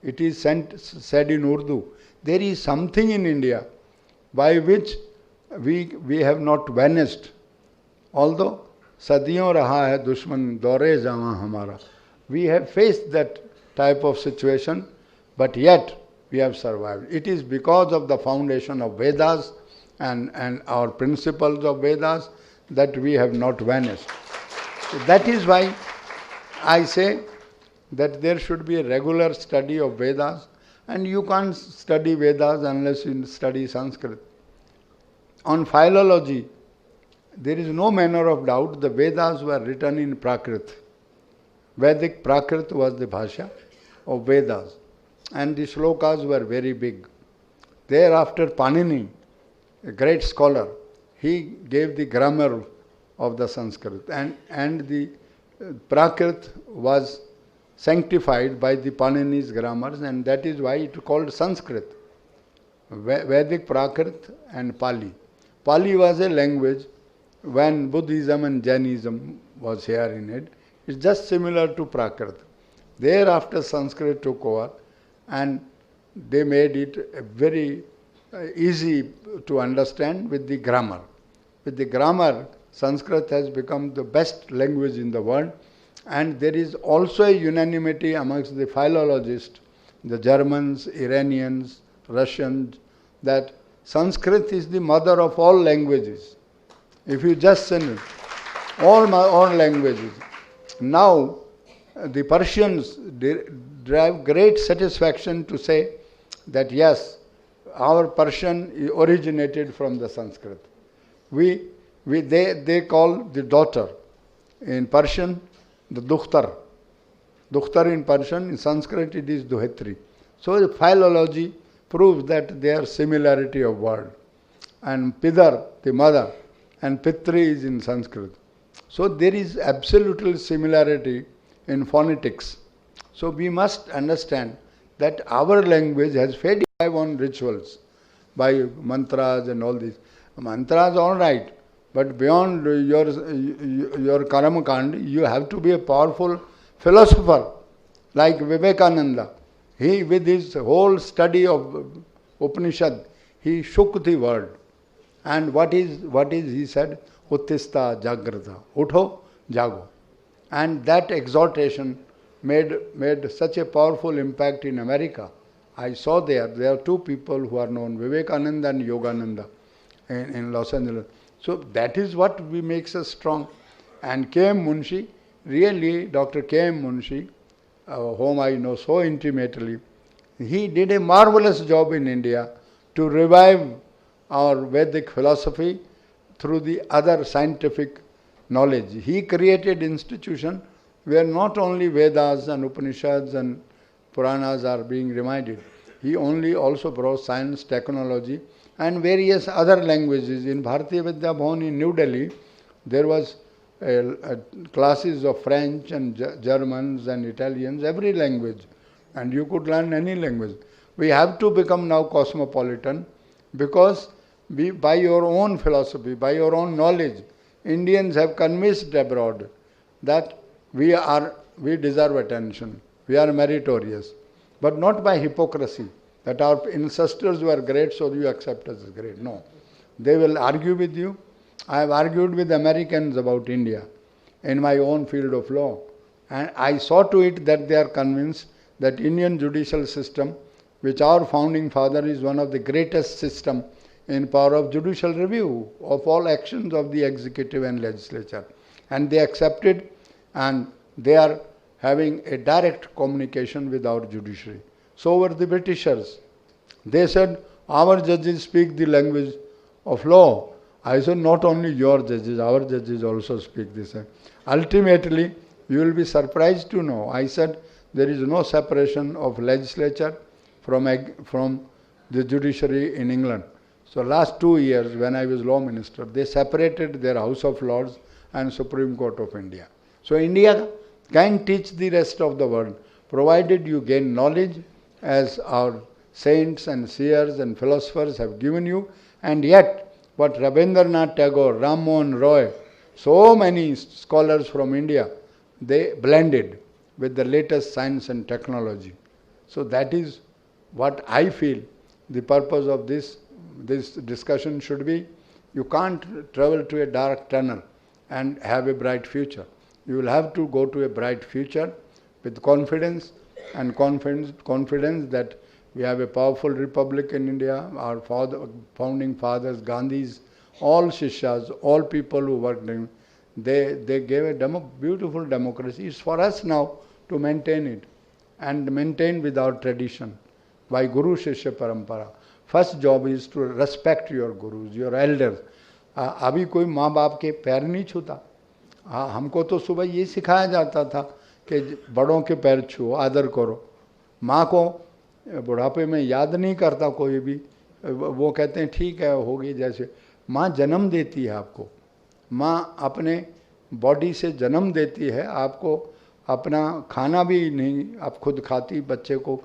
S9: It is said in Urdu. There is something in India by which we have not vanished. Although सदियों रहा है दुश्मन दौरे जावा हमारा. We have faced that type of situation, but yet we have survived. It is because of the foundation of Vedas and our principles of Vedas that we have not vanished. So that is why I say that there should be a regular study of Vedas, and you can't study Vedas unless you study Sanskrit. On philology, there is no manner of doubt the Vedas were written in Prakrit. Vedic Prakrit was the Bhasha of Vedas, and the shlokas were very big. Thereafter Panini, a great scholar, he gave the grammar of the Sanskrit, and the Prakrit was sanctified by the Panini's grammars, and that is why it is called Sanskrit. Vedic Prakrit and Pali. Pali was a language when Buddhism and Jainism was here in it. It's just similar to Prakrit. Thereafter Sanskrit took over, and they made it very easy to understand with the grammar. With the grammar, Sanskrit has become the best language in the world, and there is also a unanimity amongst the philologists, the Germans, Iranians, Russians, that Sanskrit is the mother of all languages. If you just send all languages. Now, the Persians derive great satisfaction to say that yes, our Persian originated from the Sanskrit. They call the daughter in Persian the Dukhtar. Dukhtar in Persian, in Sanskrit it is Duhetri. So the philology proves that there is similarity of word. And Pidar, the mother, and Pitri is in Sanskrit. So there is absolutely similarity in phonetics. So we must understand that our language has fed on rituals by mantras and all this. Mantras all right, but beyond your Karamkand, you have to be a powerful philosopher like Vivekananda. He, with his whole study of Upanishad, he shook the world. And what is he said? Uttista Jagrata. Utho, Jago. And that exhortation made such a powerful impact in America. I saw there are 2 people who are known, Vivekananda and Yogananda in Los Angeles. So that is what makes us strong. And K.M. Munshi, really Dr. K.M. Munshi, whom I know so intimately, he did a marvelous job in India to revive our Vedic philosophy through the other scientific knowledge. He created institution where not only Vedas and Upanishads and Puranas are being reminded. He also brought science, technology and various other languages. In Bharatiya Vidya Bhavan in New Delhi, there was classes of French and Germans and Italians, every language. And you could learn any language. We have to become now cosmopolitan because by your own philosophy, by your own knowledge, Indians have convinced abroad that we deserve attention, we are meritorious, but not by hypocrisy, that our ancestors were great so you accept us as great. No. They will argue with you. I have argued with Americans about India in my own field of law, and I saw to it that they are convinced that Indian judicial system, which our founding father is one of the greatest system in power of judicial review of all actions of the executive and legislature. And they accepted, and they are having a direct communication with our judiciary. So were the Britishers. They said, our judges speak the language of law. I said, not only your judges, our judges also speak this. Ultimately, you will be surprised to know, I said, there is no separation of legislature from the judiciary in England. So last 2 years when I was law minister, they separated their House of Lords and Supreme Court of India. So India can teach the rest of the world, provided you gain knowledge as our saints and seers and philosophers have given you, and yet what Rabindranath Tagore, Ram Mohan Roy, so many scholars from India, they blended with the latest science and technology. So that is what I feel the purpose of this discussion should be. You can't travel to a dark tunnel and have a bright future. You will have to go to a bright future with confidence and confidence that we have a powerful republic in India. Our founding fathers, Gandhis, all Shishyas, all people who worked in, they gave a beautiful democracy. It's for us now to maintain it and maintain with our tradition by Guru Shishya Parampara. First job is to respect your gurus, your elders. अभी कोई माँ बाप के पैर नहीं छूता. हमको तो सुबह ये सिखाया जाता था कि बड़ों के पैर छुओ, आदर करो. माँ को बुढ़ापे में याद नहीं करता कोई भी, वो कहते हैं ठीक है होगी. जैसे माँ जन्म देती है आपको, माँ अपने बॉडी से जन्म देती है आपको, अपना खाना भी नहीं आप खुद खाती बच्चे को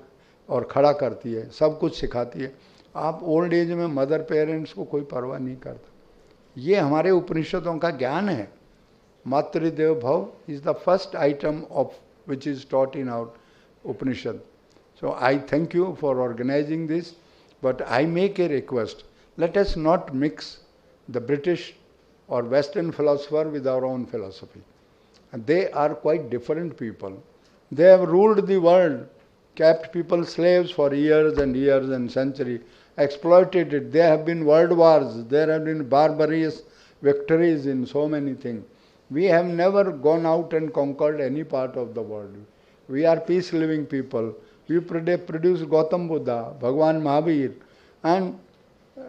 S9: और खड़ा करती है, सब कुछ सिखाती है. आप ओल्ड एज में मदर पेरेंट्स को कोई परवाह नहीं करता. ये हमारे उपनिषदों का ज्ञान है. मातृदेव भव is the first item of which is taught in our Upanishad. So I thank you for organizing this, but I make a request. Let us not mix the British or Western philosopher with our own philosophy. And they are quite different people. They have ruled the world, kept people slaves for years and centuries, exploited it. There have been world wars, there have been barbarous victories in so many things. We have never gone out and conquered any part of the world. We are peace-living people. We produce Gautam Buddha, Bhagwan Mahavir, and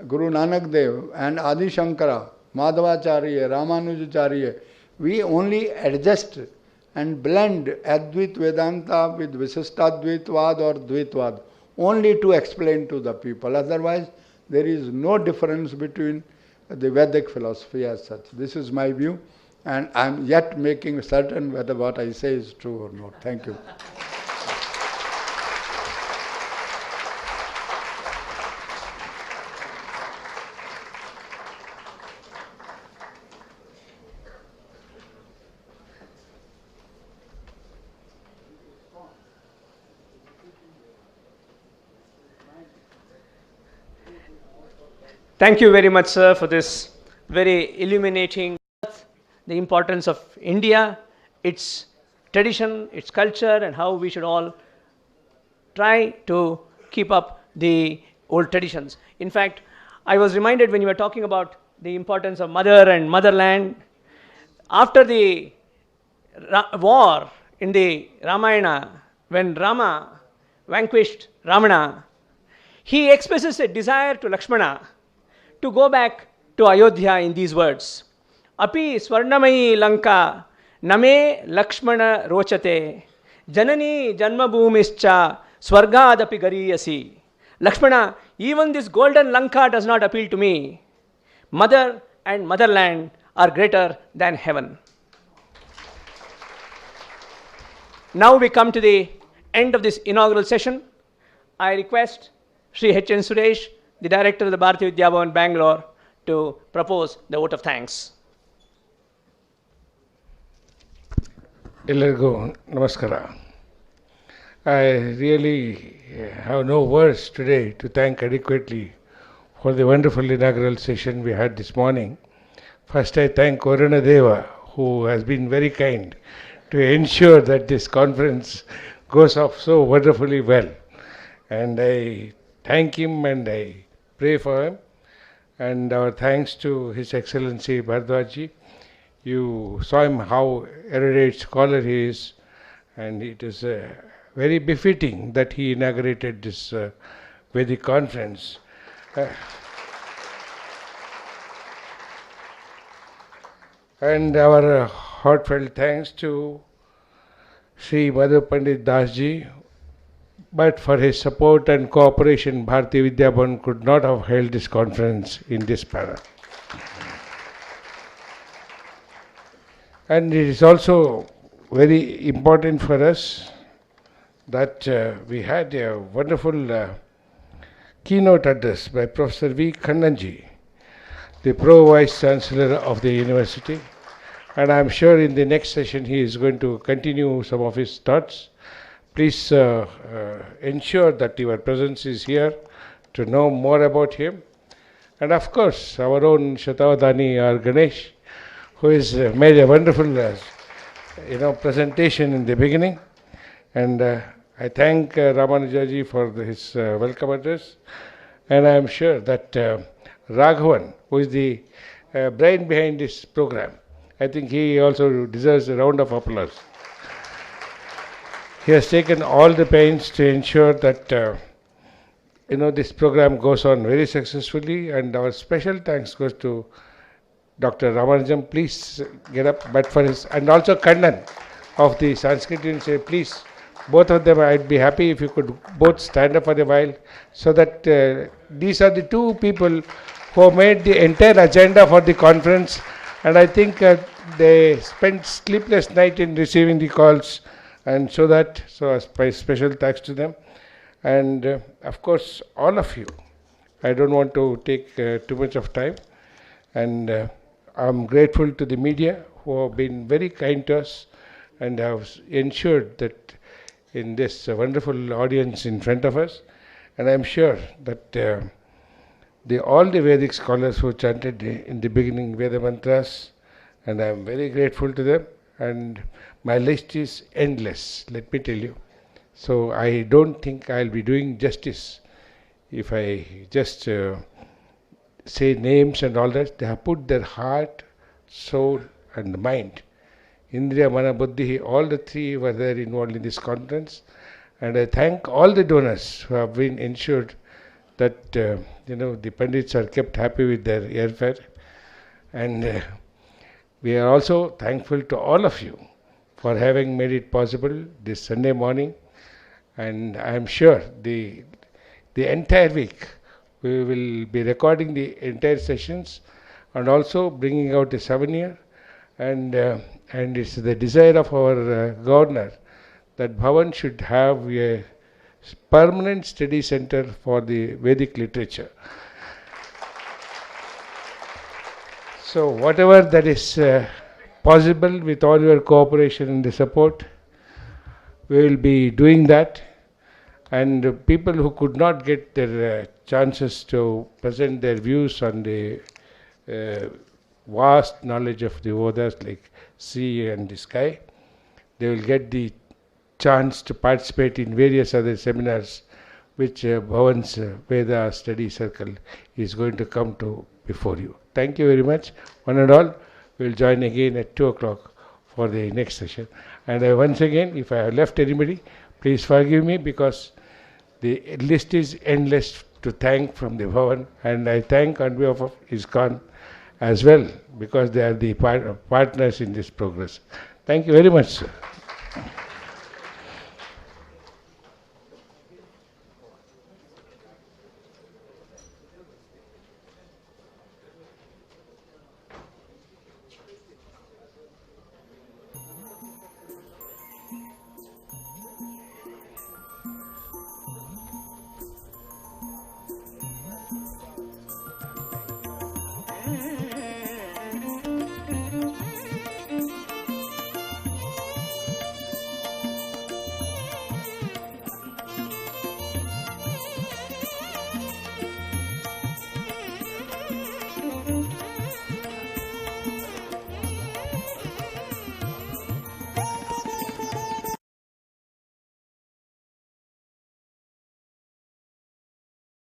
S9: Guru Nanak Dev, and Adi Shankara, Madhavacharya, Ramanujacharya. We only adjust and blend Advait Vedanta with Visistadvaitvad or Dvaitvad, only to explain to the people. Otherwise, there is no difference between the Vedic philosophy as such. This is my view, and I am yet making certain whether what I say is true or not. Thank you.
S3: Thank you very much, sir, for this very illuminating the importance of India, its tradition, its culture, and how we should all try to keep up the old traditions. In fact, I was reminded when you were talking about the importance of mother and motherland. After the war in the Ramayana, when Rama vanquished Ravana, he expresses a desire to Lakshmana to go back to Ayodhya in these words. Api Swarnamayi Lanka Name Lakshmana Rochate Janani Janmabhumischa Swargadapi Gariyasi. Lakshmana, even this golden Lanka does not appeal to me. Mother and motherland are greater than heaven. Now we come to the end of this inaugural session. I request Sri H.N. Suresh, the director of the Bharatiya Vidya Bhavan, Bangalore, to propose the vote of thanks.
S10: Ellargu namaskara. I really have no words today to thank adequately for the wonderful inaugural session we had this morning. First, I thank Varuna Deva, who has been very kind to ensure that this conference goes off so wonderfully well. And I thank him and I pray for him. And our thanks to His Excellency Bharadwaj. You saw him how erudite scholar he is, and it is very befitting that he inaugurated this Vedic conference. And our heartfelt thanks to Sri Madhav Pandit Das ji, but for his support and cooperation, Bharatiya Vidya Bhavan could not have held this conference in this manner. And it is also very important for us that we had a wonderful keynote address by Professor V. Kannanji, the Pro-Vice Chancellor of the University. And I am sure in the next session he is going to continue some of his thoughts. Please ensure that your presence is here to know more about him. And of course, our own Shatavadani R. Ganesh, who has made a wonderful presentation in the beginning. And I thank Ramanujaji for his welcome address. And I am sure that Raghavan, who is the brain behind this program, I think he also deserves a round of applause. He has taken all the pains to ensure that this program goes on very successfully, and our special thanks goes to Dr. Ramanujam. Please get up, but for his, and also Kannan of the Sanskrit University, please, both of them, I'd be happy if you could both stand up for a while, so that these are the two people who made the entire agenda for the conference, and I think they spent sleepless night in receiving the calls, and so my special thanks to them. And of course, all of you, I don't want to take too much of time, and I'm grateful to the media who have been very kind to us and have ensured that in this wonderful audience in front of us, and I'm sure that all the Vedic scholars who chanted in the beginning Veda mantras, and I'm very grateful to them, and my list is endless, let me tell you. So I don't think I'll be doing justice if I just say names and all that. They have put their heart, soul and mind. Indriya, Mana, Buddhi, all the three were there involved in this conference. And I thank all the donors who have been ensured that the Pandits are kept happy with their airfare. And we are also thankful to all of you for having made it possible this Sunday morning. And I am sure the entire week we will be recording the entire sessions and also bringing out a souvenir. And it's the desire of our governor that Bhavan should have a permanent study center for the Vedic literature. So whatever that is possible with all your cooperation and the support, we will be doing that. And people who could not get their chances to present their views on the vast knowledge of the Vedas like sea and the sky, they will get the chance to participate in various other seminars which Bhavan's Veda Study Circle is going to come to before you. Thank you very much. One and all, we will join again at 2 o'clock for the next session. And once again, if I have left anybody, please forgive me, because the list is endless to thank from the Bhavan, and I thank on behalf of ISKCON as well, because they are the partners in this progress. Thank you very much, sir.